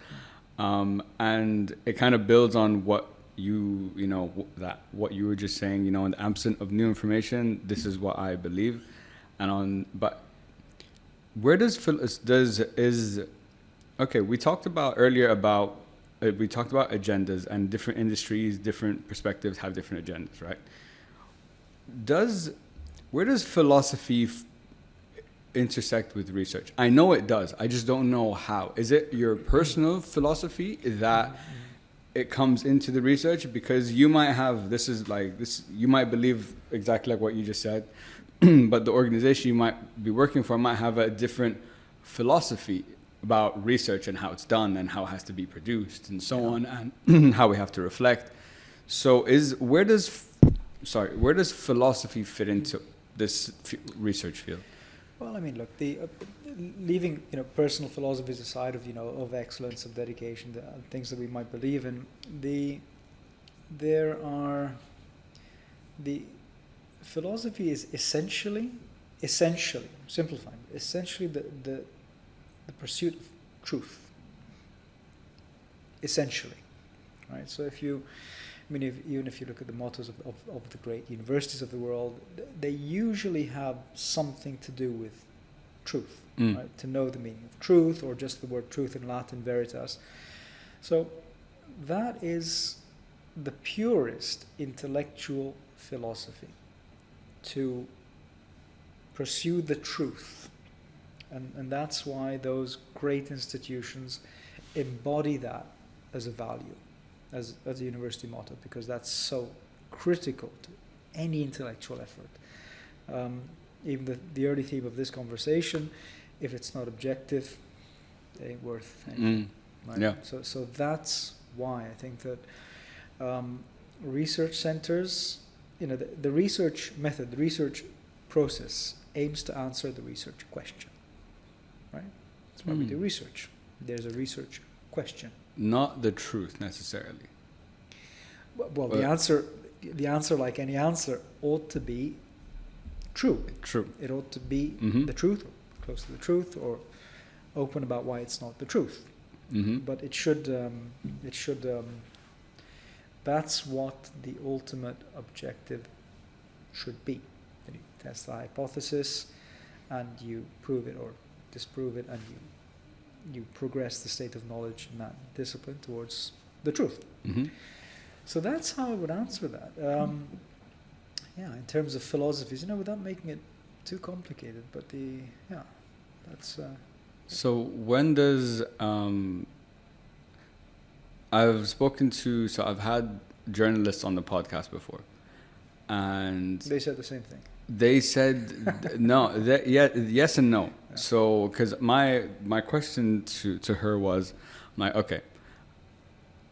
And it kind of builds on what what you were just saying, in the absence of new information, this is what I believe. But where we talked about earlier about agendas, and different industries, different perspectives have different agendas, right? Where does philosophy intersect with research? I know it does. I just don't know how. Is it your personal philosophy that it comes into the research? Because you might have you might believe exactly like what you just said, but the organization you might be working for might have a different philosophy about research and how it's done and how it has to be produced and so on, and how we have to reflect. So where does philosophy fit into this research field? Well, I mean, look, leaving personal philosophies aside of excellence, of dedication, the things that we might believe in, the philosophy is essentially simplifying, essentially the pursuit of truth. Essentially, right? So even if you look at the mottos of the great universities of the world, they usually have something to do with truth, right? To know the meaning of truth, or just the word truth in Latin, veritas. So that is the purest intellectual philosophy, to pursue the truth. And that's why those great institutions embody that as a value, as a university motto, because that's so critical to any intellectual effort. Even the early theme of this conversation, if it's not objective, it ain't worth anything. Right? Yeah. So that's why I think that research centers, the research method, the research process aims to answer the research question. Right? That's why we do research. There's a research question. Not the truth necessarily. Well, the answer, like any answer, ought to be true. True. It ought to be the truth, or close to the truth, or open about why it's not the truth. But it should. That's what the ultimate objective should be. And you test the hypothesis, and you prove it or disprove it, and you progress the state of knowledge in that discipline towards the truth. So that's how I would answer that. In terms of philosophies, without making it too complicated, but that's. So when does I've had journalists on the podcast before, and they said the same thing. They said no. Yes and no. Yeah. So, because my question to her was, like, okay,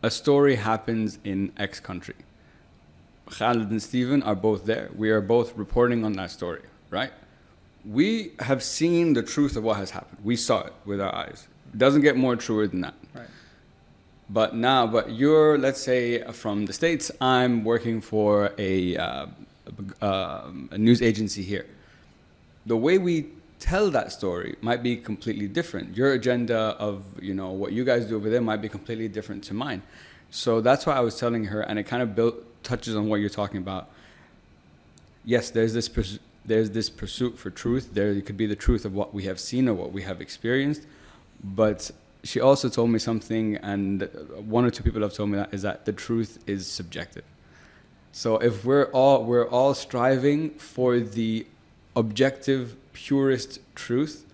a story happens in X country. Khalid and Stephen are both there. We are both reporting on that story, right? We have seen the truth of what has happened. We saw it with our eyes. It doesn't get more truer than that. Right. But you're, let's say, from the States. I'm working for a news agency here. The way we tell that story might be completely different. Your agenda of, what you guys do over there might be completely different to mine. So that's why I was telling her, and it kind of touches on what you're talking about. Yes, there's this pursuit for truth. There could be the truth of what we have seen or what we have experienced. But she also told me something, and one or two people have told me that, is that the truth is subjective. So if we're all striving for the objective, purest truth,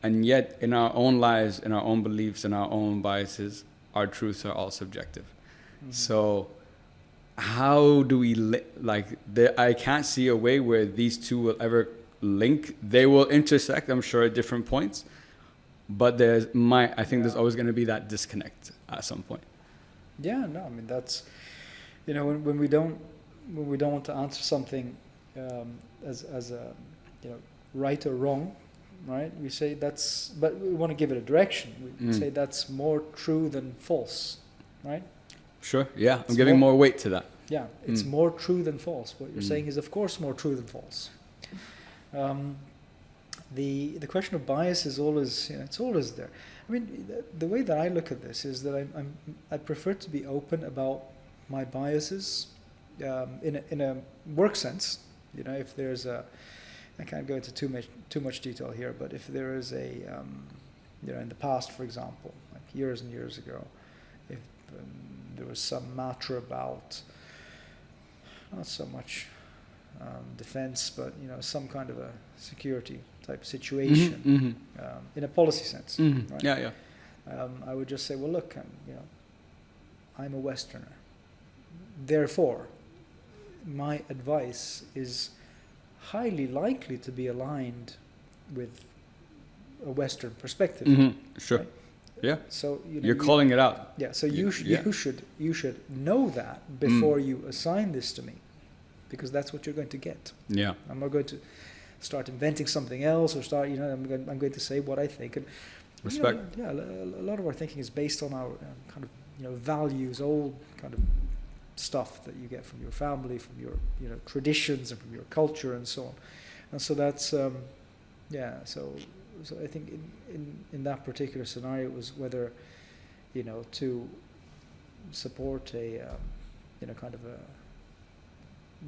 and yet in our own lives, in our own beliefs, in our own biases, our truths are all subjective. Mm-hmm. So how do we I can't see a way where these two will ever link. They will intersect, I'm sure, at different points, but I think there's always going to be that disconnect at some point. Yeah, no, I mean, that's, when we don't want to answer something as a right or wrong, right? We say but we want to give it a direction. We say that's more true than false, right? Sure. Yeah, I'm giving more weight to that. Yeah, it's more true than false. What you're saying is, of course, more true than false. The question of bias is always, it's always there. I mean, the way that I look at this is that I prefer to be open about my biases in a work sense. If there's I can't go into too much detail here, but if there is in the past, for example, like years and years ago, if there was some matter about not so much defense, but some kind of a security type situation in a policy sense. Mm-hmm. Right? Yeah. I would just say, well, look, I'm a Westerner. Therefore, my advice is highly likely to be aligned with a Western perspective. Mm-hmm. Sure. Right? Yeah. So you're calling it out. Yeah. So you should know that before you assign this to me, because that's what you're going to get. Yeah. I'm not going to start inventing something else or start. I'm going to say what I think. And respect. A lot of our thinking is based on our kind of values, old kind of stuff that you get from your family, from your traditions, and from your culture, and so on. And so that's So I think in that particular scenario, it was whether to support a kind of a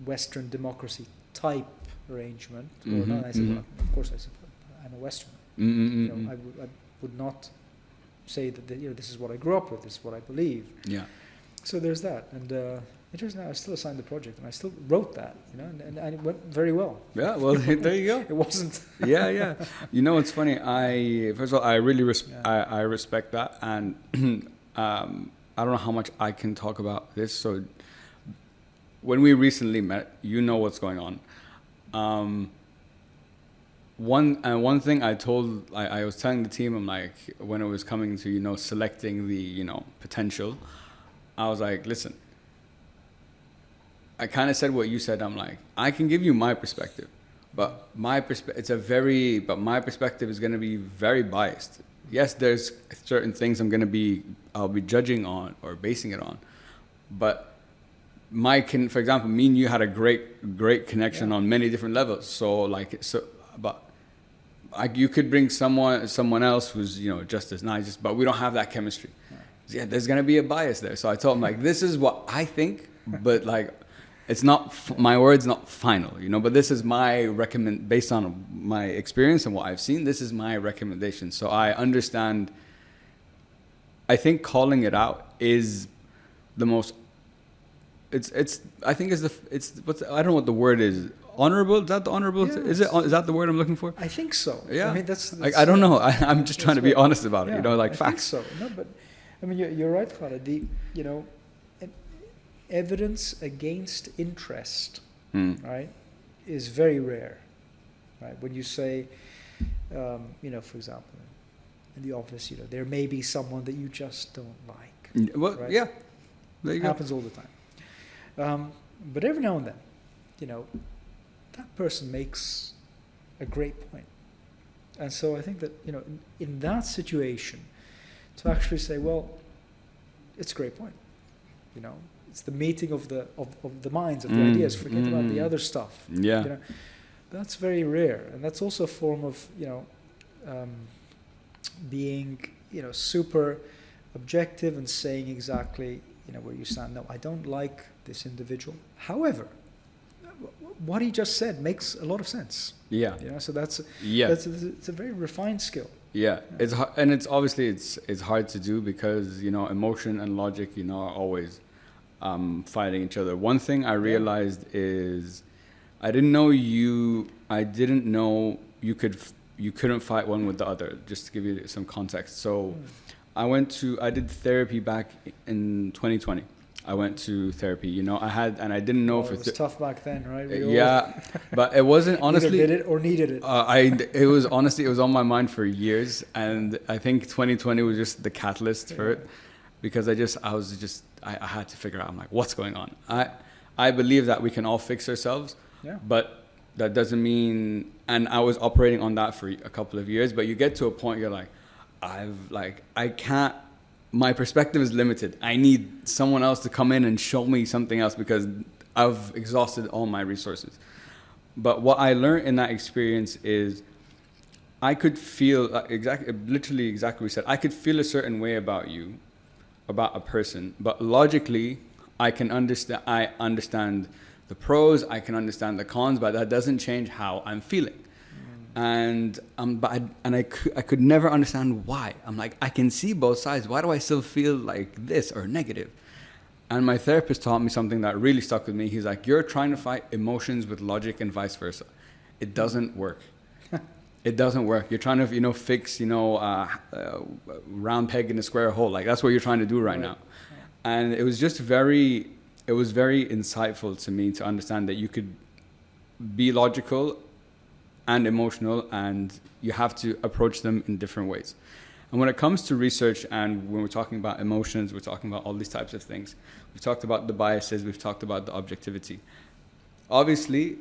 Western democracy type arrangement or not. I said, well, of course I support. I'm a Westerner. I would not say that this is what I grew up with. This is what I believe. Yeah. So there's that, and interestingly, I still assigned the project, and I still wrote that, and it went very well. Yeah, well, there you go. It wasn't. Yeah. It's funny. First of all, I really I respect that, and I don't know how much I can talk about this. So when we recently met, what's going on. One thing I was telling the team, I'm like, when it was coming to selecting the potential, I was like, listen, I kind of said what you said. I'm like, I can give you my perspective, but my perspective is going to be very biased. Yes, there's certain things I'll be judging on or basing it on, but for example, me and you had a great connection on many different levels. But you could bring someone else who's just as nice, but we don't have that chemistry. Yeah, there's gonna be a bias there. So I told him this is what I think, but it's not my word's not final, But this is my based on my experience and what I've seen. This is my recommendation. So I understand. I think calling it out is the most it's I think I don't know what the word is. Honorable? Is that the honorable? Yeah, Is that the word I'm looking for? I think so. Yeah. I mean, that's like, I don't know. I'm just trying to be honest about it. Yeah, You know, like I facts. think so. No, but I mean, you're right, Khaled. Evidence against interest, right, is very rare, right? When you say, for example, in the office, there may be someone that you just don't like. Well, right? yeah, there you go. Happens all the time. But every now and then, that person makes a great point. And so I think that, in that situation, to actually say, well, it's a great point. It's the meeting of the minds, of the ideas. Forget about the other stuff. Yeah. That's very rare. And that's also a form of, being, super objective and saying exactly, where you stand. No, I don't like this individual. However, what he just said makes a lot of sense. Yeah. So it's a very refined skill. Yeah. It's and it's obviously it's hard to do because emotion and logic are always fighting each other. One thing I realized is I didn't know you couldn't fight one with the other. Just to give you some context. So I did therapy back in 2020. I went to therapy, I didn't know it was tough back then, right? But it wasn't honestly. Either did it or needed it. It was on my mind for years, and I think 2020 was just the catalyst for it, because I had to figure out. I'm like, what's going on? I believe that we can all fix ourselves, but that doesn't mean. And I was operating on that for a couple of years, but you get to a point you're like, I can't. My perspective is limited. I need someone else to come in and show me something else because I've exhausted all my resources. But what I learned in that experience is I could feel literally exactly what you said. I could feel a certain way about you, about a person, but logically I understand the pros, I can understand the cons, but that doesn't change how I'm feeling. And I could never understand why. I'm like, I can see both sides. Why do I still feel like this or negative? And my therapist taught me something that really stuck with me. He's like, you're trying to fight emotions with logic and vice versa. It doesn't work. It doesn't work. You're trying to, fix, round peg in a square hole. Like that's what you're trying to do right now. And it was very insightful to me to understand that you could be logical and emotional, and you have to approach them in different ways. And when it comes to research, and when we're talking about emotions, we're talking about all these types of things. We've talked about the biases, we've talked about the objectivity. Obviously,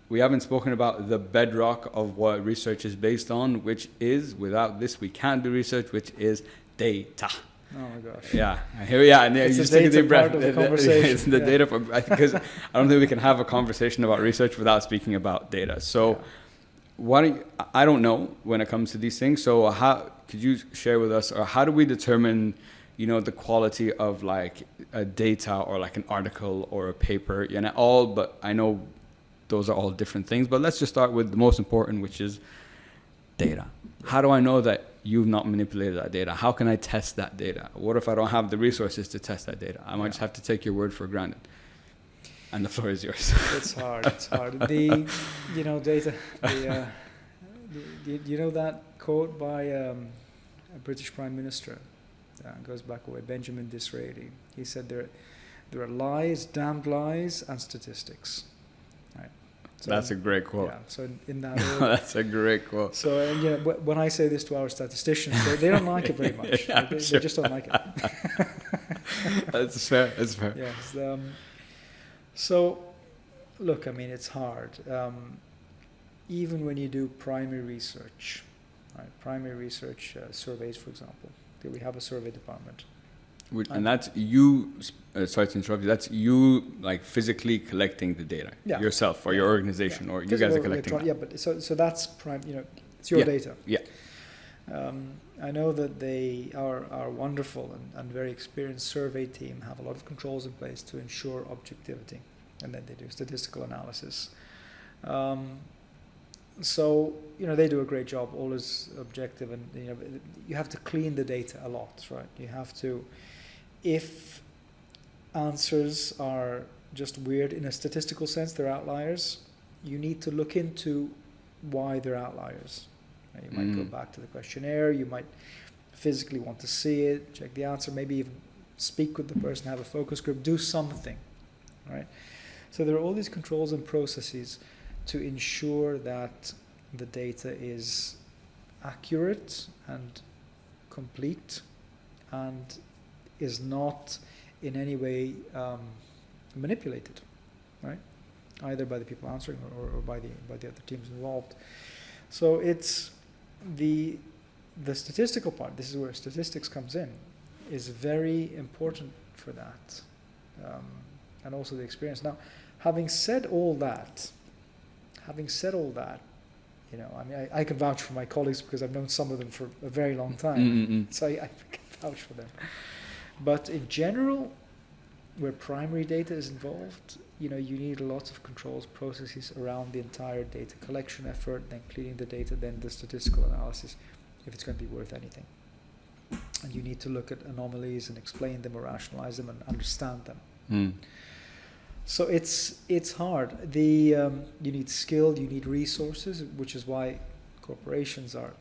we haven't spoken about the bedrock of what research is based on, which is, without this we can't do research, which is data. Oh my gosh. Yeah. And you just take a deep breath. It's the data, because I don't think we can have a conversation about research without speaking about data. So I don't know when it comes to these things. So how could you share with us, or how do we determine, the quality of like a data or like an article or a paper? But I know those are all different things. But let's just start with the most important, which is data. How do I know that you've not manipulated that data? How can I test that data? What if I don't have the resources to test that data? I might just have to take your word for granted. And the floor is yours. It's hard. Data. That quote by a British Prime Minister? Goes back away. Benjamin Disraeli. He said there are lies, damned lies, and statistics. Right. So that's a great quote. Yeah. So in that order. That's a great quote. So when I say this to our statisticians, they don't like it very much. They just don't like it. That's fair. Yes. So, look, I mean, it's hard. Even when you do primary research, right? Primary research surveys, for example. We have a survey department. And that's you, sorry to interrupt you, that's you like physically collecting the data yourself, or your organization, or you guys are collecting that. Yeah, but so that's it's your data. Yeah. I know that our wonderful and very experienced survey team have a lot of controls in place to ensure objectivity, and then they do statistical analysis. So they do a great job, always objective, and you have to clean the data a lot, right? You have to, if answers are just weird in a statistical sense. They're outliers. You need to look into why they're outliers. You might go back to the questionnaire. You might physically want to see it, check the answer, maybe even speak with the person, have a focus group, do something, right? So there are all these controls and processes to ensure that the data is accurate and complete and is not in any way manipulated, right? Either by the people answering or by the other teams involved. So it's the statistical part. This is where statistics comes in, is very important for that, and also the experience. Now, having said all that, you know, I mean, I can vouch for my colleagues because I've known some of them for a very long time, so I can vouch for them. But in general, where primary data is involved, you know, you need lots of controls, processes around the entire data collection effort, then cleaning the data, then the statistical analysis, if it's going to be worth anything. And you need to look at anomalies and explain them or rationalize them and understand them. So it's hard. You need skill, you need resources, which is why corporations are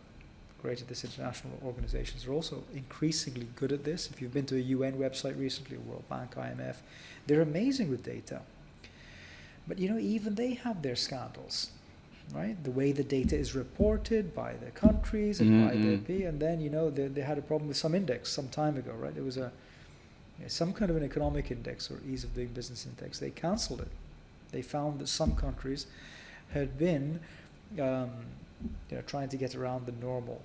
great at this. International organizations are also increasingly good at this. If you've been to a UN website recently, World Bank, IMF, they're amazing with data. But you know, even they have their scandals, right? The way the data is reported by the countries and by the and then, you know, they had a problem with some index some time ago, right? There was some kind of an economic index or ease of doing business index. They cancelled it. They found that some countries had been trying to get around the normal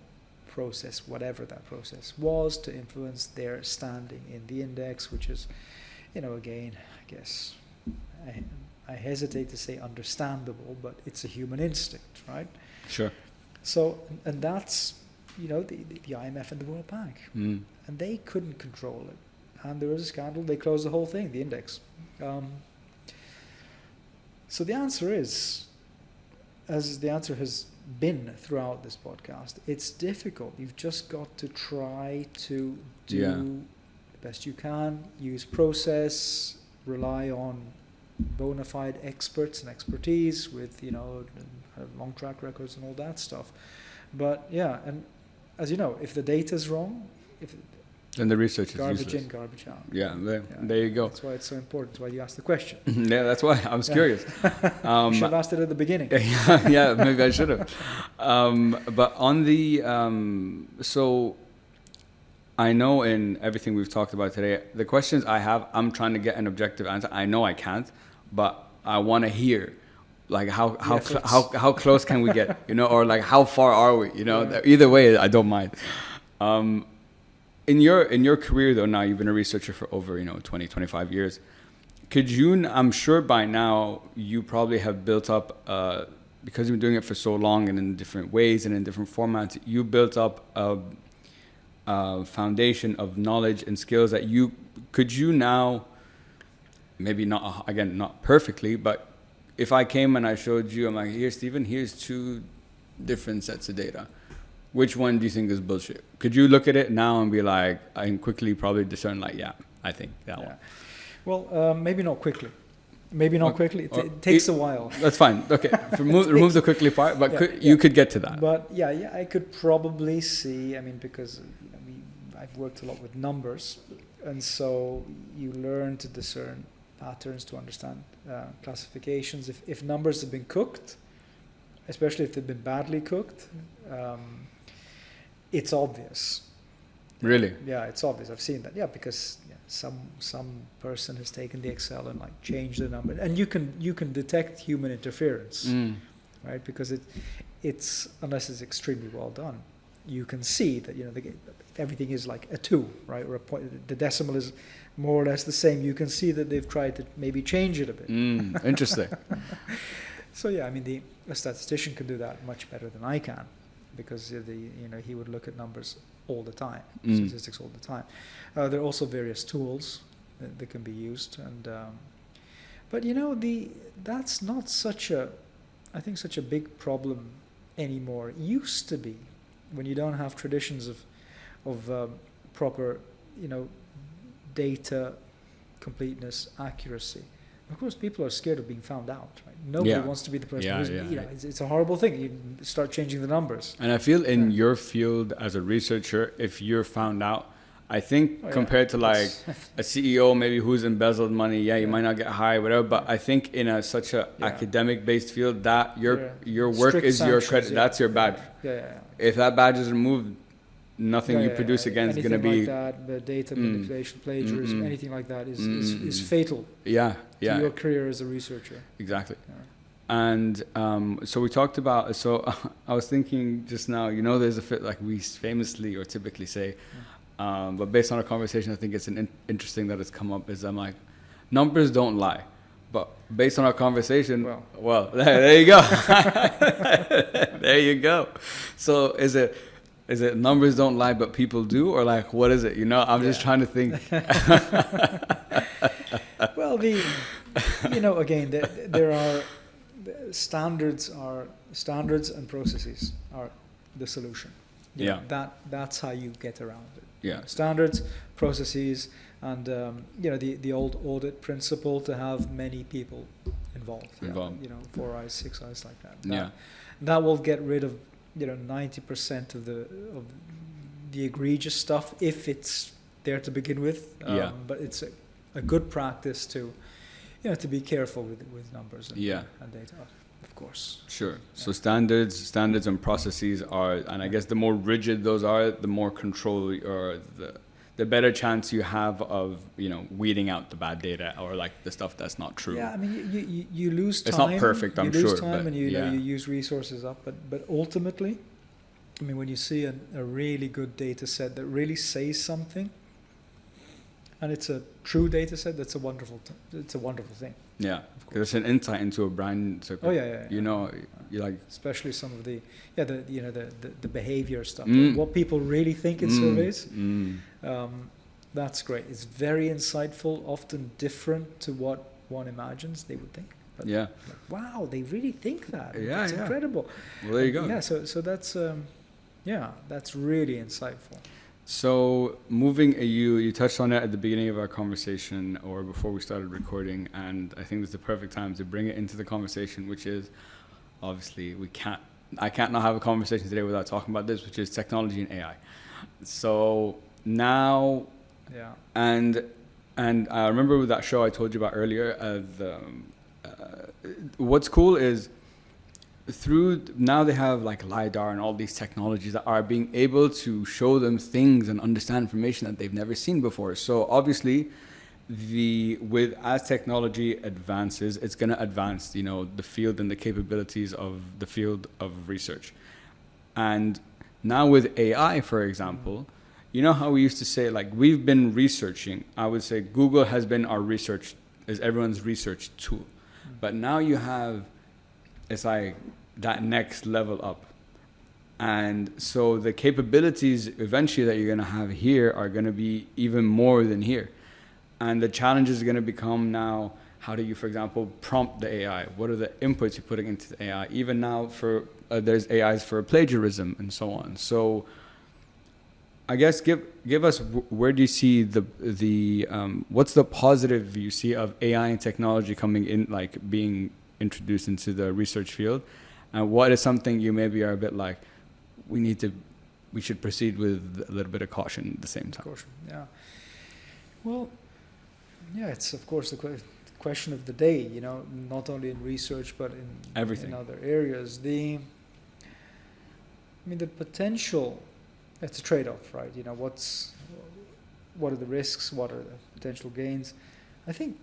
process, whatever that process was, to influence their standing in the index, which is, you know, again, I guess, I hesitate to say understandable, but it's a human instinct, right? Sure. So, and that's, you know, the IMF and the World Bank. And they couldn't control it. And there was a scandal, they closed the whole thing, the index. So the answer is, as the answer has been throughout this podcast, it's difficult. You've just got to try to do the best you can, use process, rely on bona fide experts and expertise with, you know, long track records and all that stuff. But yeah, and as you know, if the data's wrong, then the research is garbage useless. In, garbage out. Yeah, there you go. That's why it's so important. That's why you asked the question. Yeah, that's why I was curious. You should have asked it at the beginning. Yeah, maybe I should have. But on the so I know in everything we've talked about today, the questions I have, I'm trying to get an objective answer. I know I can't, but I want to hear, like how close can we get, you know, or like how far are we, you know? Either way, I don't mind. In your career though, now you've been a researcher for over, you know, 20, 25 years. Could you, I'm sure by now you probably have built up, because you've been doing it for so long and in different ways and in different formats, you built up a foundation of knowledge and skills that could you now, maybe not, again, not perfectly, but if I came and I showed you, I'm like, here, Stephen, here's 2 different sets of data. Which one do you think is bullshit? Could you look at it now and be like, I can quickly probably discern, like, yeah, I think that one. Well, maybe not quickly. Maybe not quickly. It takes a while. That's fine. Okay, remove the quickly part, but you could get to that. But yeah, I could probably see. I mean, because I've worked a lot with numbers, and so you learn to discern patterns, to understand classifications. If numbers have been cooked, especially if they've been badly cooked, it's obvious. Really? Yeah, it's obvious. I've seen that. Yeah, because some person has taken the Excel and like changed the number, and you can detect human interference, right? Because it's unless it's extremely well done, you can see that, you know, everything is like a 2, right, or a point. The decimal is more or less the same. You can see that they've tried to maybe change it a bit. Interesting. So yeah, I mean, a statistician can do that much better than I can, because he would look at numbers all the time, statistics all the time. There are also various tools that can be used, and but you know, that's not such a big problem anymore. It used to be, when you don't have traditions of proper, you know, data completeness, accuracy. of course, people are scared of being found out. Right? Nobody Yeah. wants to be the person Yeah, who's, yeah. you know, it's a horrible thing. You start changing the numbers. And I feel in Yeah. your field as a researcher, if you're found out, I think Oh, yeah. compared to like a CEO maybe who's embezzled money, yeah, you Yeah. might not get hired, whatever. But I think in such a Yeah. academic-based field, that Yeah. your work Strict is your sanctions, credit. yeah. That's your badge. Yeah. If that badge is removed, nothing you produce again is going to Anything be. like that, the data manipulation, plagiarism, Mm-mm. anything like that is fatal Yeah, to yeah, your career as a researcher. exactly. Yeah. And so we talked about. So I was thinking just now. You know, there's a fit like we famously or typically say. But based on our conversation, I think it's interesting that it's come up. Is I'm like, numbers don't lie. But based on our conversation, well, there you go. There you go. So is it numbers don't lie, but people do, or like what is it? You know, I'm just trying to think. Well, again, there are standards and processes are the solution. You know, that's how you get around it. Yeah. Standards, processes, and the old audit principle to have many people involved. You know, 4 eyes, 6 eyes, like that. That will get rid of 90% of the egregious stuff if it's there to begin with. But it's a good practice to be careful with numbers and data. Of course. Sure. So standards and processes are, and I guess the more rigid those are, the more control or the better chance you have of weeding out the bad data or like the stuff that's not true. Yeah, I mean you lose time. It's not perfect, I'm sure. You lose time, but and you use resources up, but ultimately, I mean, when you see a really good data set that really says something, and it's a true data set, that's a wonderful thing. Yeah, because it's an insight into a brand. So you like, especially some of the behavior stuff, what people really think in surveys. That's great. It's very insightful, often different to what one imagines they would think. But like, wow, they really think that. It's incredible. Well, there you go. Yeah, so that's that's really insightful. So moving, you touched on it at the beginning of our conversation or before we started recording, and I think this is the perfect time to bring it into the conversation, which is obviously I can't not have a conversation today without talking about this, which is technology and AI. So now, and I remember with that show I told you about earlier, what's cool is now they have like LiDAR and all these technologies that are being able to show them things and understand information that they've never seen before. So obviously as technology advances, it's going to advance, the field and the capabilities of the field of research. And now with AI, for example, you know how we used to say, like, we've been researching, I would say Google has been is everyone's research tool. But now it's like that next level up. And so the capabilities eventually that you're going to have here are going to be even more than here. And the challenges are going to become now, how do you, for example, prompt the AI? What are the inputs you're putting into the AI? Even now there's AIs for plagiarism and so on. So I guess give us, where do you see what's the positive you see of AI and technology coming in, like being introduced into the research field, and what is something you maybe are a bit like we should proceed with a little bit of caution at the same time? Caution, yeah. Well, it's of course the question of the day, not only in research but in everything, in other areas. The potential, it's a trade-off, right? What are the risks? What are the potential gains? I think,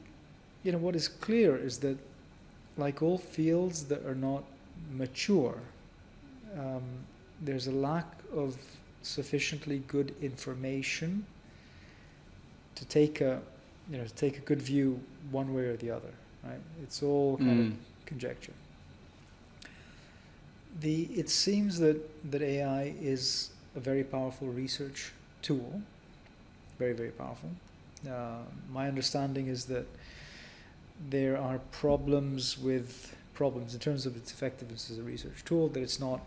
what is clear is that, like all fields that are not mature, there's a lack of sufficiently good information to take a good view one way or the other, right? It's all kind of conjecture. It seems that AI is a very powerful research tool, very, very powerful. My understanding is that there are problems in terms of its effectiveness as a research tool, that it's not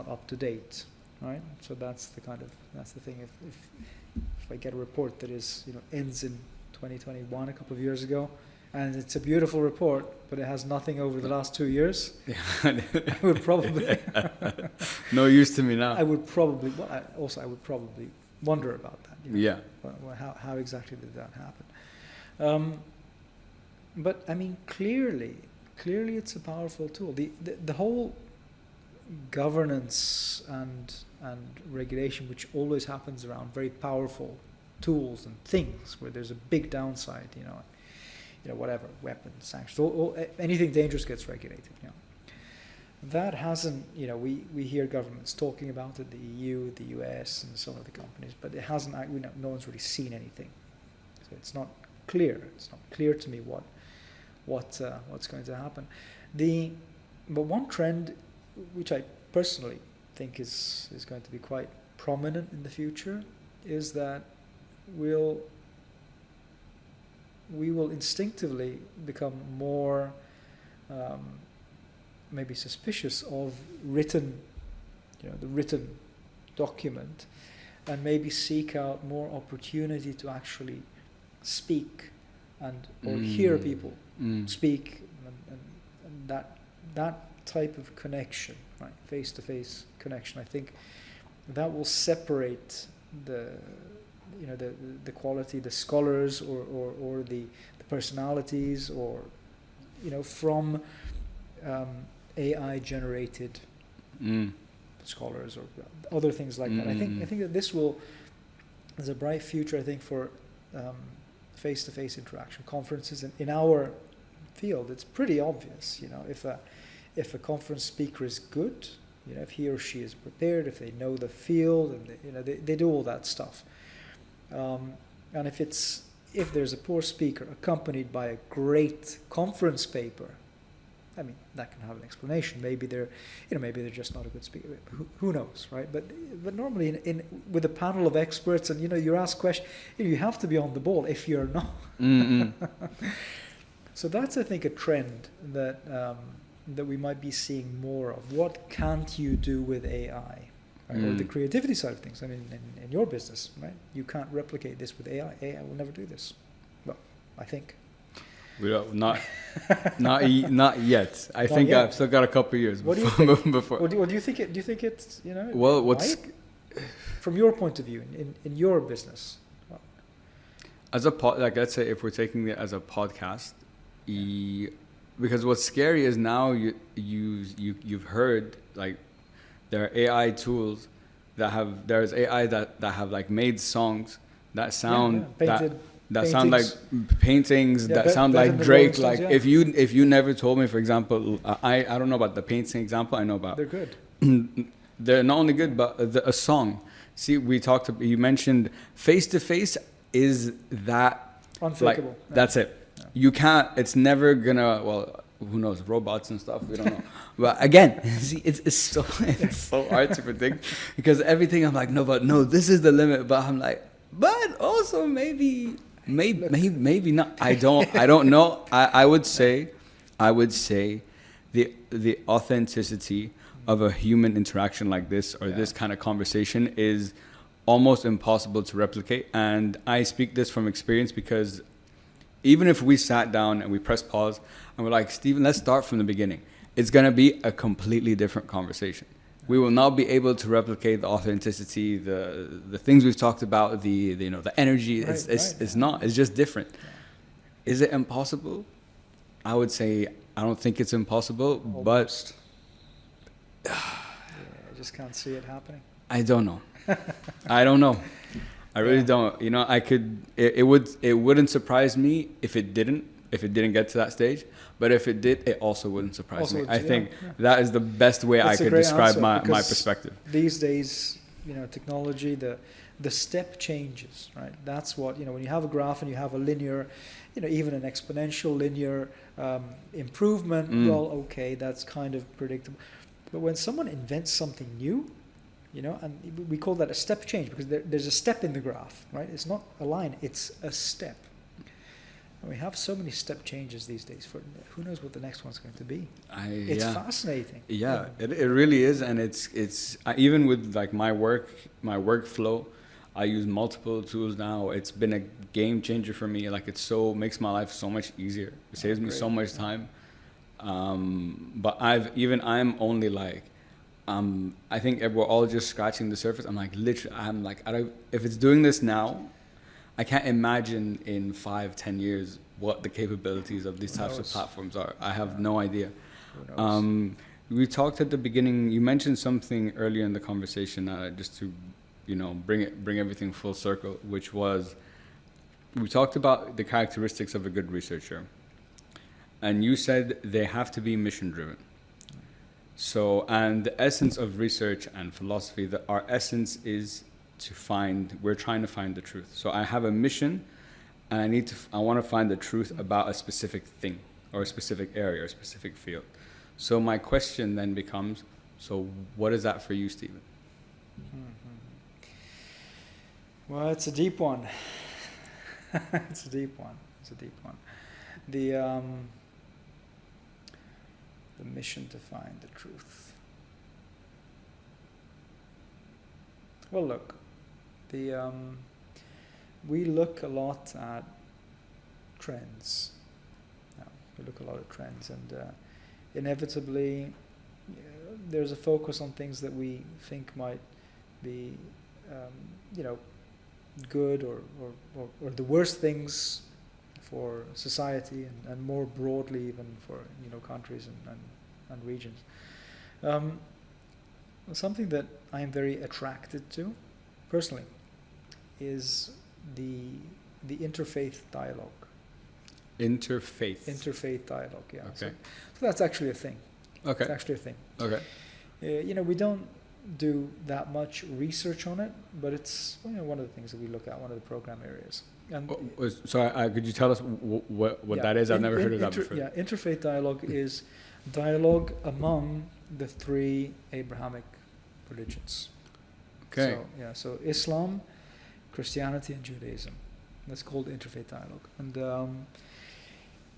up to date, right? So that's the thing. If I get a report that ends in 2021, a couple of years ago, And it's a beautiful report, but it has nothing over the last 2 years. Yeah. I would probably No use to me now. I would probably wonder about that. You know? Yeah. Well, how exactly did that happen? But I mean, clearly, it's a powerful tool. The whole governance and regulation, which always happens around very powerful tools and things, where there's a big downside, you know, whatever, weapons, sanctions, anything dangerous gets regulated. You know, that hasn't, you know, we hear governments talking about it, the EU, the US, and some of the companies, but it hasn't. No one's really seen anything, so it's not clear. It's not clear to me what's going to happen. But one trend, which I personally think is going to be quite prominent in the future, is that we will instinctively become more maybe suspicious of the written document, and maybe seek out more opportunity to actually speak or hear people speak, and that type of connection, right, face-to-face connection. I think that will separate the quality, the scholars or the personalities, or from AI generated scholars or other things like that. I think that there's a bright future, I think, for face-to-face interaction, conferences. In our field, it's pretty obvious, if a conference speaker is good, if he or she is prepared, if they know the field, and they do all that stuff. And if there's a poor speaker accompanied by a great conference paper, I mean, that can have an explanation. Maybe they're just not a good speaker. Who knows, right? But normally with a panel of experts, and you ask questions, you have to be on the ball. If you're not, so that's, I think, a trend that we might be seeing more of. What can't you do with AI? Right? Or the creativity side of things. I mean, in your business, right? You can't replicate this with AI. AI will never do this. Well, I think. We don't, not yet. I think I've still got a couple of years before. What do you think? Do you think it's Well, what's from your point of view in your business? As let's say if we're taking it as a podcast, because what's scary is now you've heard like there are AI tools there's AI that have like made songs that sound that sound like paintings that sound like Drake. Like if you never told me, for example, I don't know about the painting example. I know about they're good. They're not only good, but a song. See, you mentioned face to face is that unfakeable. That's it. Yeah. You can't. It's never gonna. Well, who knows? Robots and stuff. We don't know. But again, see, it's so hard to predict, because everything I'm like, no, this is the limit. But I'm like, but also maybe not. I don't know. I would say the authenticity of a human interaction like this, or this kind of conversation, is almost impossible to replicate. And I speak this from experience, because even if we sat down and we press pause and we're like, Stephen, let's start from the beginning, it's going to be a completely different conversation. We will not be able to replicate the authenticity, the things we've talked about, the energy. It's not. It's just different. Is it impossible? I would say I don't think it's impossible, almost. But I just can't see it happening. I don't know. I don't know. I really don't. It wouldn't surprise me if it didn't get to that stage. But if it did, it also wouldn't surprise me. I think that is the best way I could describe my perspective. These days, technology, the step changes, right? That's what, when you have a graph and you have a linear, even an exponential linear improvement, well, okay, that's kind of predictable. But when someone invents something new, and we call that a step change, because there's a step in the graph, right? It's not a line, it's a step. And we have so many step changes these days. For who knows what the next one's going to be? It's fascinating. Yeah, it really is, and it's even with like my workflow, I use multiple tools now. It's been a game changer for me. Like makes my life so much easier. It saves me so much time. But I'm only like, I think we're all just scratching the surface. I'm like, literally, if it's doing this now, I can't imagine in 5-10 years what the capabilities of these types of platforms are. I have no idea. We talked at the beginning, you mentioned something earlier in the conversation, just to, bring everything full circle, which was, we talked about the characteristics of a good researcher. And you said they have to be mission driven. So, and the essence of research and philosophy, our essence is we're trying to find the truth. So I have a mission, and I want to find the truth about a specific thing, or a specific area, or a specific field. So my question then becomes, so what is that for you, Stephen? Well, it's a deep one. It's a deep one. The mission to find the truth. Well, look, we look a lot at trends. And inevitably, there's a focus on things that we think might be, good or the worst things for society, and more broadly even for countries and regions. Something that I am very attracted to personally is the interfaith dialogue. Interfaith dialogue, yeah. Okay. So that's actually a thing. Okay. It's actually a thing. Okay. We don't do that much research on it, but it's one of the things that we look at, one of the program areas. And could you tell us what that is? I've never heard of that before. Yeah, interfaith dialogue is dialogue among the three Abrahamic religions. Okay. So Islam, Christianity, and Judaism. That's called interfaith dialogue. And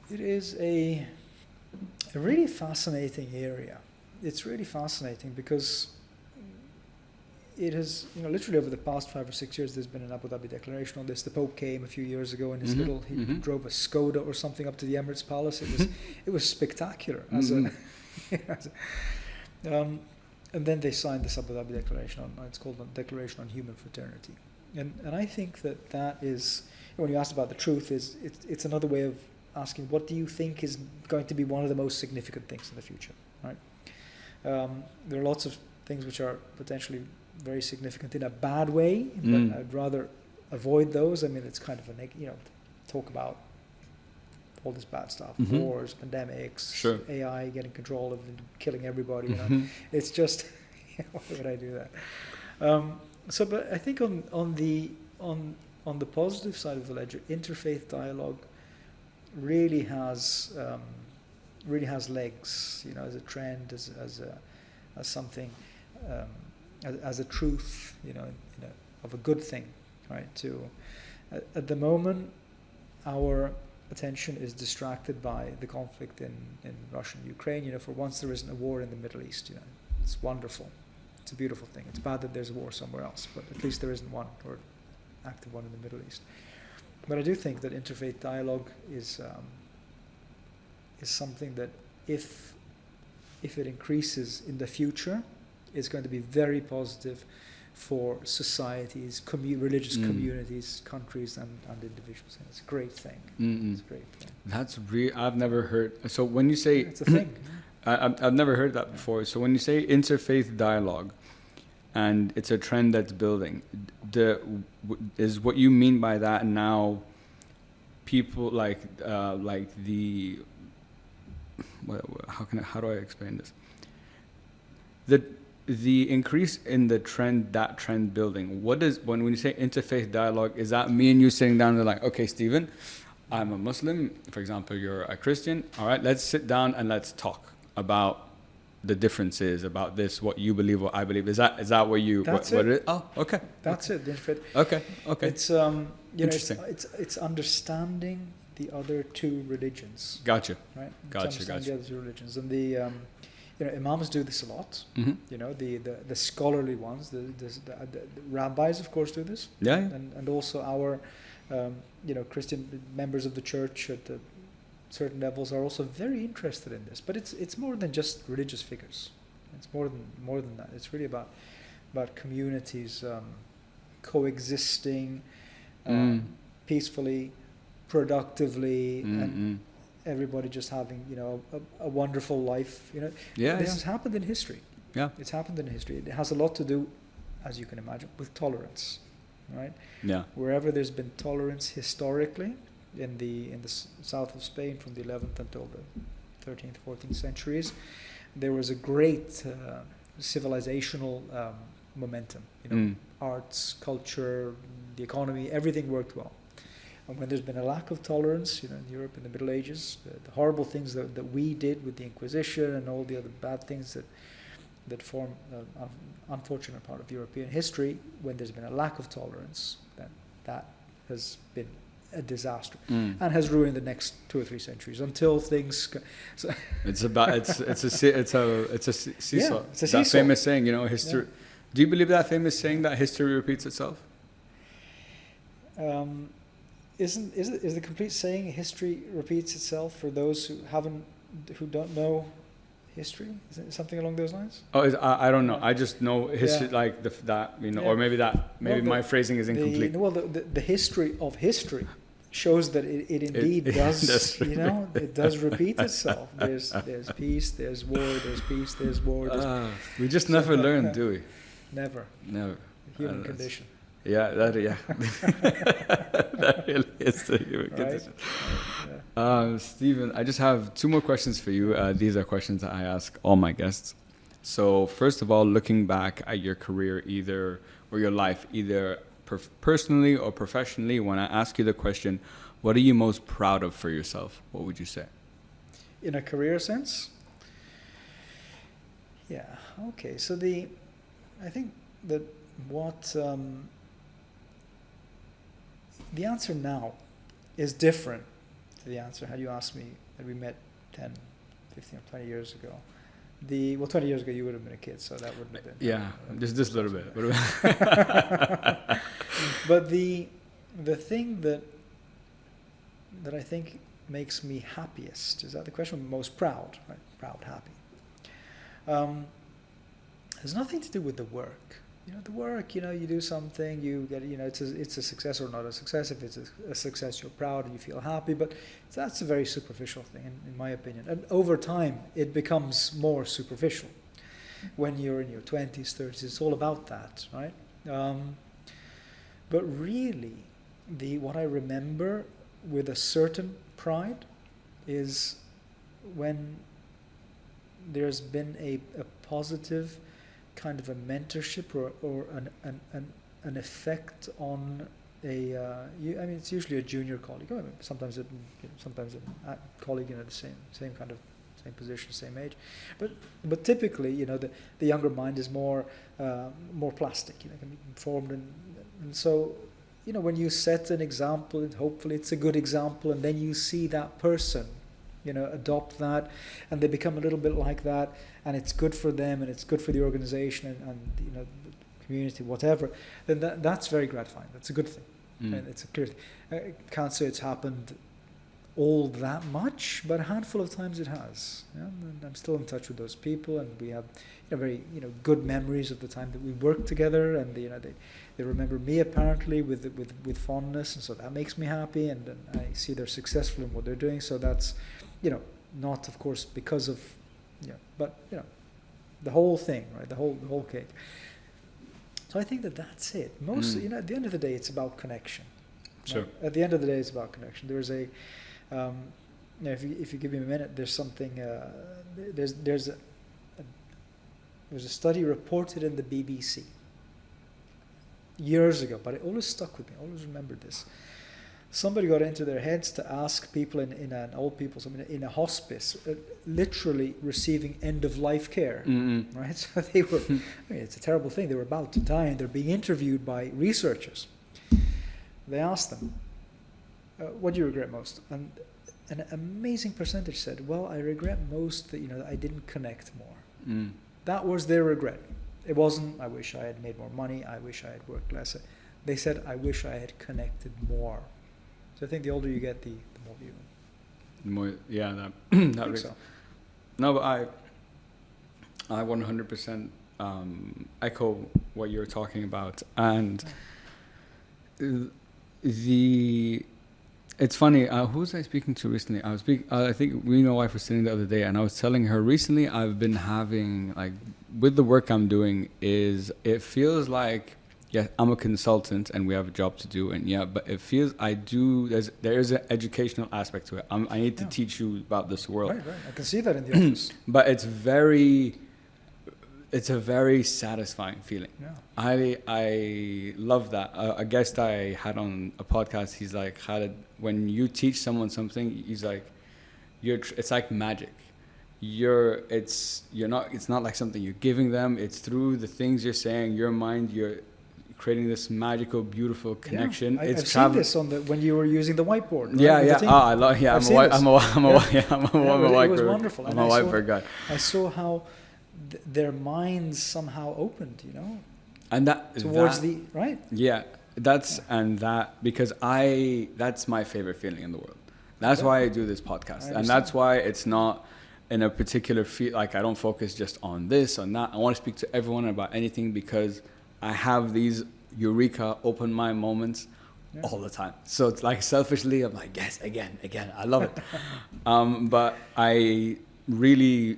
it is a really fascinating area. It's really fascinating because it has, literally over the past 5 or 6 years, there's been an Abu Dhabi declaration on this. The Pope came a few years ago in his he drove a Skoda or something up to the Emirates Palace. It was spectacular. And then they signed this Abu Dhabi declaration it's called the Declaration on Human Fraternity. And I think that is, when you asked about the truth, it's another way of asking, what do you think is going to be one of the most significant things in the future, right? There are lots of things which are potentially very significant in a bad way, but I'd rather avoid those. I mean, it's kind of talk about all this bad stuff, wars, pandemics, sure. AI getting control of and killing everybody. It's just, why would I do that? But I think on the positive side of the ledger, interfaith dialogue really has legs, as a trend, as something, as a truth, of a good thing, right? At the moment, our attention is distracted by the conflict in Russia and Ukraine. For once there isn't a war in the Middle East. It's wonderful. It's a beautiful thing. It's bad that there's a war somewhere else, but at least there isn't one, or active one in the Middle East. But I do think that interfaith dialogue is something that if it increases in the future, is going to be very positive for societies, religious communities, countries, and individuals. And it's a great thing. It's a great thing. That's I've never heard. So when you say it's a thing, I've never heard that before. So when you say interfaith dialogue, and it's a trend that's building, is what you mean by that now? People how do I explain this? The increase in the trend, that trend building, when you say interfaith dialogue, is that me and you sitting down and like, okay, Stephen, I'm a Muslim, for example, you're a Christian, all right, let's sit down and let's talk about the differences, about this, what you believe, what I believe. Is that what you, That's what it. it is? Oh, okay. That's it, the interfaith. Okay. It's, Interesting. It's understanding the other two religions. Gotcha. Right? Gotcha. The other two religions. And the, imams do this a lot. Mm-hmm. The scholarly ones, the rabbis, of course, do this. Yeah. And also our, Christian members of the church at certain levels are also very interested in this. But it's more than just religious figures. It's more than that. It's really about communities coexisting peacefully, productively, and everybody just having a wonderful life. This has happened in history. Yeah, it's happened in history. It has a lot to do, as you can imagine, with tolerance, right? Yeah. Wherever there's been tolerance historically, in the south of Spain from the 11th until the 13th, 14th centuries, there was a great civilizational momentum. Arts, culture, the economy, everything worked well. And when there's been a lack of tolerance, in Europe in the Middle Ages, the horrible things that we did with the Inquisition and all the other bad things that form an unfortunate part of European history, when there's been a lack of tolerance, then that has been a disaster and has ruined the next 2 or 3 centuries until things. It's a seesaw. Yeah, it's a seesaw. That famous saying, history. Yeah. Do you believe that famous saying that history repeats itself? Is the complete saying history repeats itself for those who don't know history? Is it something along those lines? Oh, I don't know. I just know history like that, or maybe my phrasing is incomplete. The history of history shows that it indeed does. It does repeat itself. There's peace, there's war, there's peace, there's war. We just never learn, do we? Never. The human condition. Yeah, that really is the human condition. Yeah. Stephen, I just have 2 more questions for you. These are questions that I ask all my guests. So first of all, looking back at your career or your life, either personally or professionally, when I ask you the question, what are you most proud of for yourself? What would you say? In a career sense? Yeah, okay. So I think that the answer now is different to the answer had you asked me that we met 10, 15 or 20 years ago. 20 years ago you would have been a kid, so that wouldn't have been. Yeah, just a little bit. But the thing that I think makes me happiest, is that the question? Most proud, right? Proud, happy. Has nothing to do with the work. The work, you do something, you get, it's a success or not a success. If it's a success, you're proud and you feel happy, but that's a very superficial thing, in my opinion. And over time, it becomes more superficial. When you're in your 20s, 30s, it's all about that, right? But really, what I remember with a certain pride is when there's been a positive kind of a mentorship or an effect on it's usually a junior colleague, sometimes a colleague, the same kind of same position, same age, but typically the younger mind is more plastic, can be formed, and so when you set an example, and hopefully it's a good example, and then you see that person adopt that, and they become a little bit like that, and it's good for them, and it's good for the organization, and the community, whatever, then that's very gratifying. That's a good thing. And it's a clear thing. I can't say it's happened all that much, but a handful of times it has. And I'm still in touch with those people, and we have very good memories of the time that we worked together, and they remember me apparently with fondness, and so that makes me happy, and I see they're successful in what they're doing. So that's not of course because of but the whole thing, right? The whole cake. So I think that's it. Most at the end of the day, it's about connection. Sure. Right? At the end of the day, it's about connection. There's a if you give me a minute, there's something. There's a study reported in the BBC years ago, but it always stuck with me. I always remembered this. Somebody got into their heads to ask people in an old people's home, in a hospice, literally receiving end-of-life care, right? So they were, it's a terrible thing. They were about to die, and they're being interviewed by researchers. They asked them, what do you regret most? And an amazing percentage said, well, I regret most that, I didn't connect more. Mm. That was their regret. It wasn't, I wish I had made more money, I wish I had worked less. They said, I wish I had connected more. So I think the older you get, the more you... The more, yeah, that I think so. No, but I 100% echo what you're talking about. And it's funny, who was I speaking to recently? I think me and my wife were sitting the other day, and I was telling her recently I've been having, like, with the work I'm doing, it feels like, yeah, I'm a consultant and we have a job to do, and yeah, but it feels there is an educational aspect to it. I need to teach you about this world. Right. I can see that in the office. But it's a very satisfying feeling. Yeah. I love that. A guest I had on a podcast, he's like, Khaled, when you teach someone something, he's like, it's like magic. It's not like something you're giving them. It's through the things you're saying, your mind, you're creating this magical, beautiful connection. Yeah, I've seen this when you were using the whiteboard. Right, I love. Yeah, I'm a whiteboard. It was wonderful. I'm a whiteboard guy. I saw how their minds somehow opened, and towards the right. Yeah, that's my favorite feeling in the world. That's why I do this podcast, and that's why it's not in a particular field. Like, I don't focus just on this, on that. I want to speak to everyone about anything, because I have these eureka, open mind moments all the time. So it's like, selfishly, I'm like, yes, again, I love it. But I really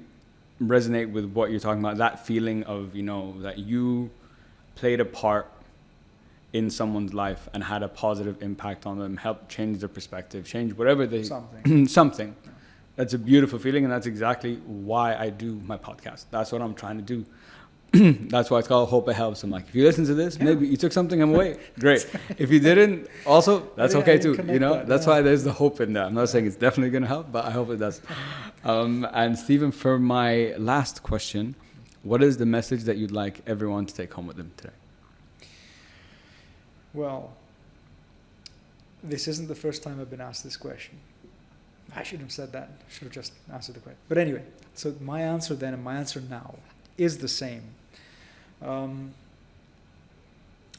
resonate with what you're talking about, that feeling of, that you played a part in someone's life and had a positive impact on them, helped change their perspective, change whatever something. That's a beautiful feeling, and that's exactly why I do my podcast. That's what I'm trying to do. That's why it's called Hope It Helps. I'm like, if you listen to this, maybe you took something away. Great. If you didn't, also, that's okay too. That's why there's the hope in that. I'm not saying it's definitely going to help, but I hope it does. And Stephen, for my last question, what is the message that you'd like everyone to take home with them today? Well, this isn't the first time I've been asked this question. I shouldn't have said that. I should have just answered the question. But anyway, so my answer then and my answer now is the same. I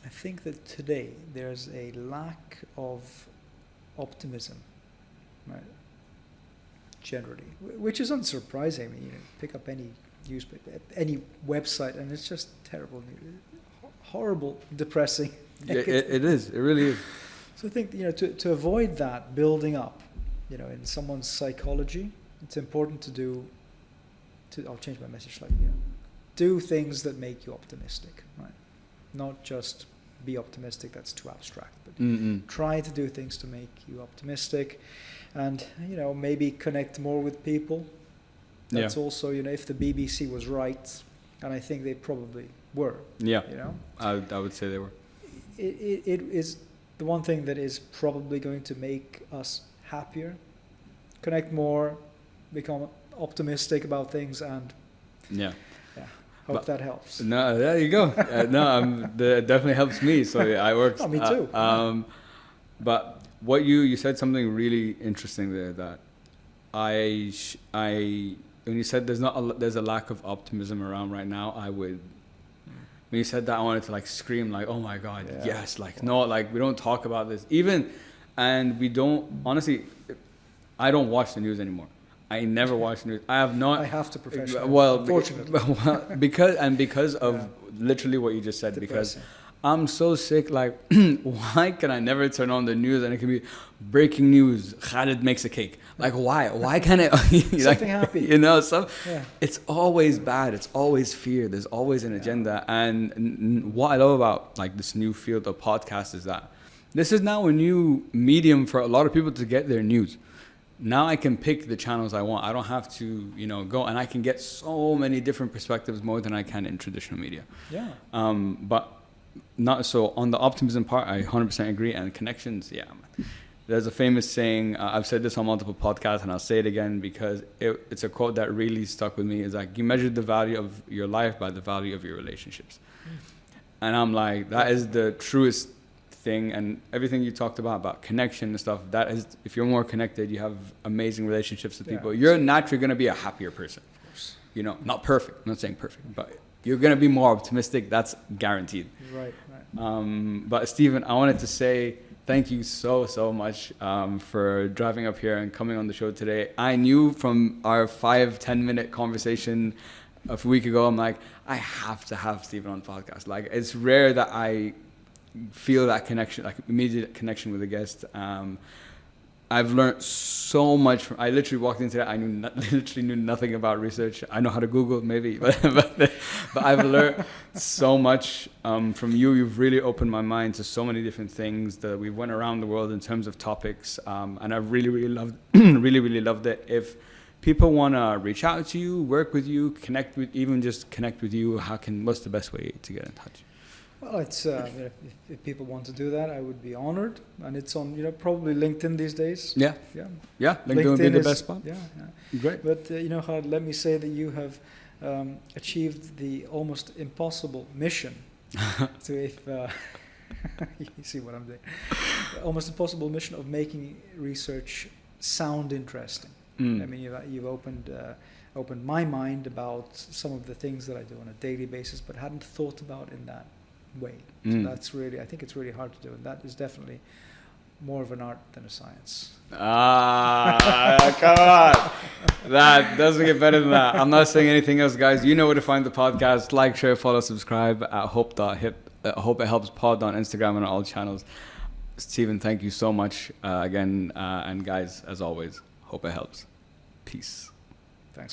think that today there's a lack of optimism, right? Generally, which is unsurprising. I mean, pick up any newspaper, any website, and it's just terrible news, horrible, depressing. It is. It really is. So I think to avoid that building up, in someone's psychology, it's important to I'll change my message slightly. Do things that make you optimistic, right? Not just be optimistic, that's too abstract, but try to do things to make you optimistic, and maybe connect more with people. That's also, if the BBC was right, and I think they probably were. Yeah. I would say they were. It is the one thing that is probably going to make us happier, connect more, become optimistic about things, and hope that helps. No, there you go. That definitely helps me. So I work. Me too. But what you said something really interesting there, that when you said there's a lack of optimism around right now, when you said that, I wanted to scream oh my God, yes, no, we don't talk about this and we don't, honestly, I don't watch the news anymore. I never watch the news. I have not. I have to professionally. Well, unfortunately. because of literally what you just said. Depressing. Because I'm so sick. Why can I never turn on the news and it can be breaking news? Khaled makes a cake. Why? Why can't it? Something happy. It's always bad. It's always fear. There's always an agenda. And what I love about this new field of podcasts is that this is now a new medium for a lot of people to get their news. Now I can pick the channels I want. I don't have to, go, and I can get so many different perspectives more than I can in traditional media. Yeah. But not so on the optimism part. I 100% agree. And connections, There's a famous saying. I've said this on multiple podcasts, and I'll say it again because it's a quote that really stuck with me. Is you measure the value of your life by the value of your relationships, and I'm like, that is the truest thing. And everything you talked about connection and stuff, that is, if you're more connected, you have amazing relationships with people, you're naturally going to be a happier person. course. You know, not perfect. I'm not saying perfect, but you're going to be more optimistic. That's guaranteed. Right. But Stephen, I wanted to say thank you so much for driving up here and coming on the show today. I knew from our 5-10 minute conversation a week ago, I'm like, I have to have Stephen on the podcast. Like, it's rare that I feel that connection, like immediate connection with a guest. I've learned so much I literally walked into that. I literally knew nothing about research. I know how to Google maybe, but I've learned so much from you. You've really opened my mind to so many different things that we went around the world in terms of topics. And I really loved, really loved it. If people want to reach out to you, work with you, connect with you, what's the best way to get in touch? Well, it's if people want to do that, I would be honored, and it's on probably LinkedIn these days. Yeah. LinkedIn would be the best spot. Yeah. Great. But Khaled, let me say that you have achieved the almost impossible mission. You see what I'm doing? The almost impossible mission of making research sound interesting. I mean, you've opened my mind about some of the things that I do on a daily basis, but hadn't thought about in that way. So that's really, I think it's really hard to do, and that is definitely more of an art than a science. Come on. That doesn't get better than that. I'm not saying anything else, guys. You know where to find the podcast. Like, share, follow, subscribe at hope it helps pod on Instagram and on all channels. Stephen, thank you so much again. And guys, as always, hope it helps. Peace. Thanks.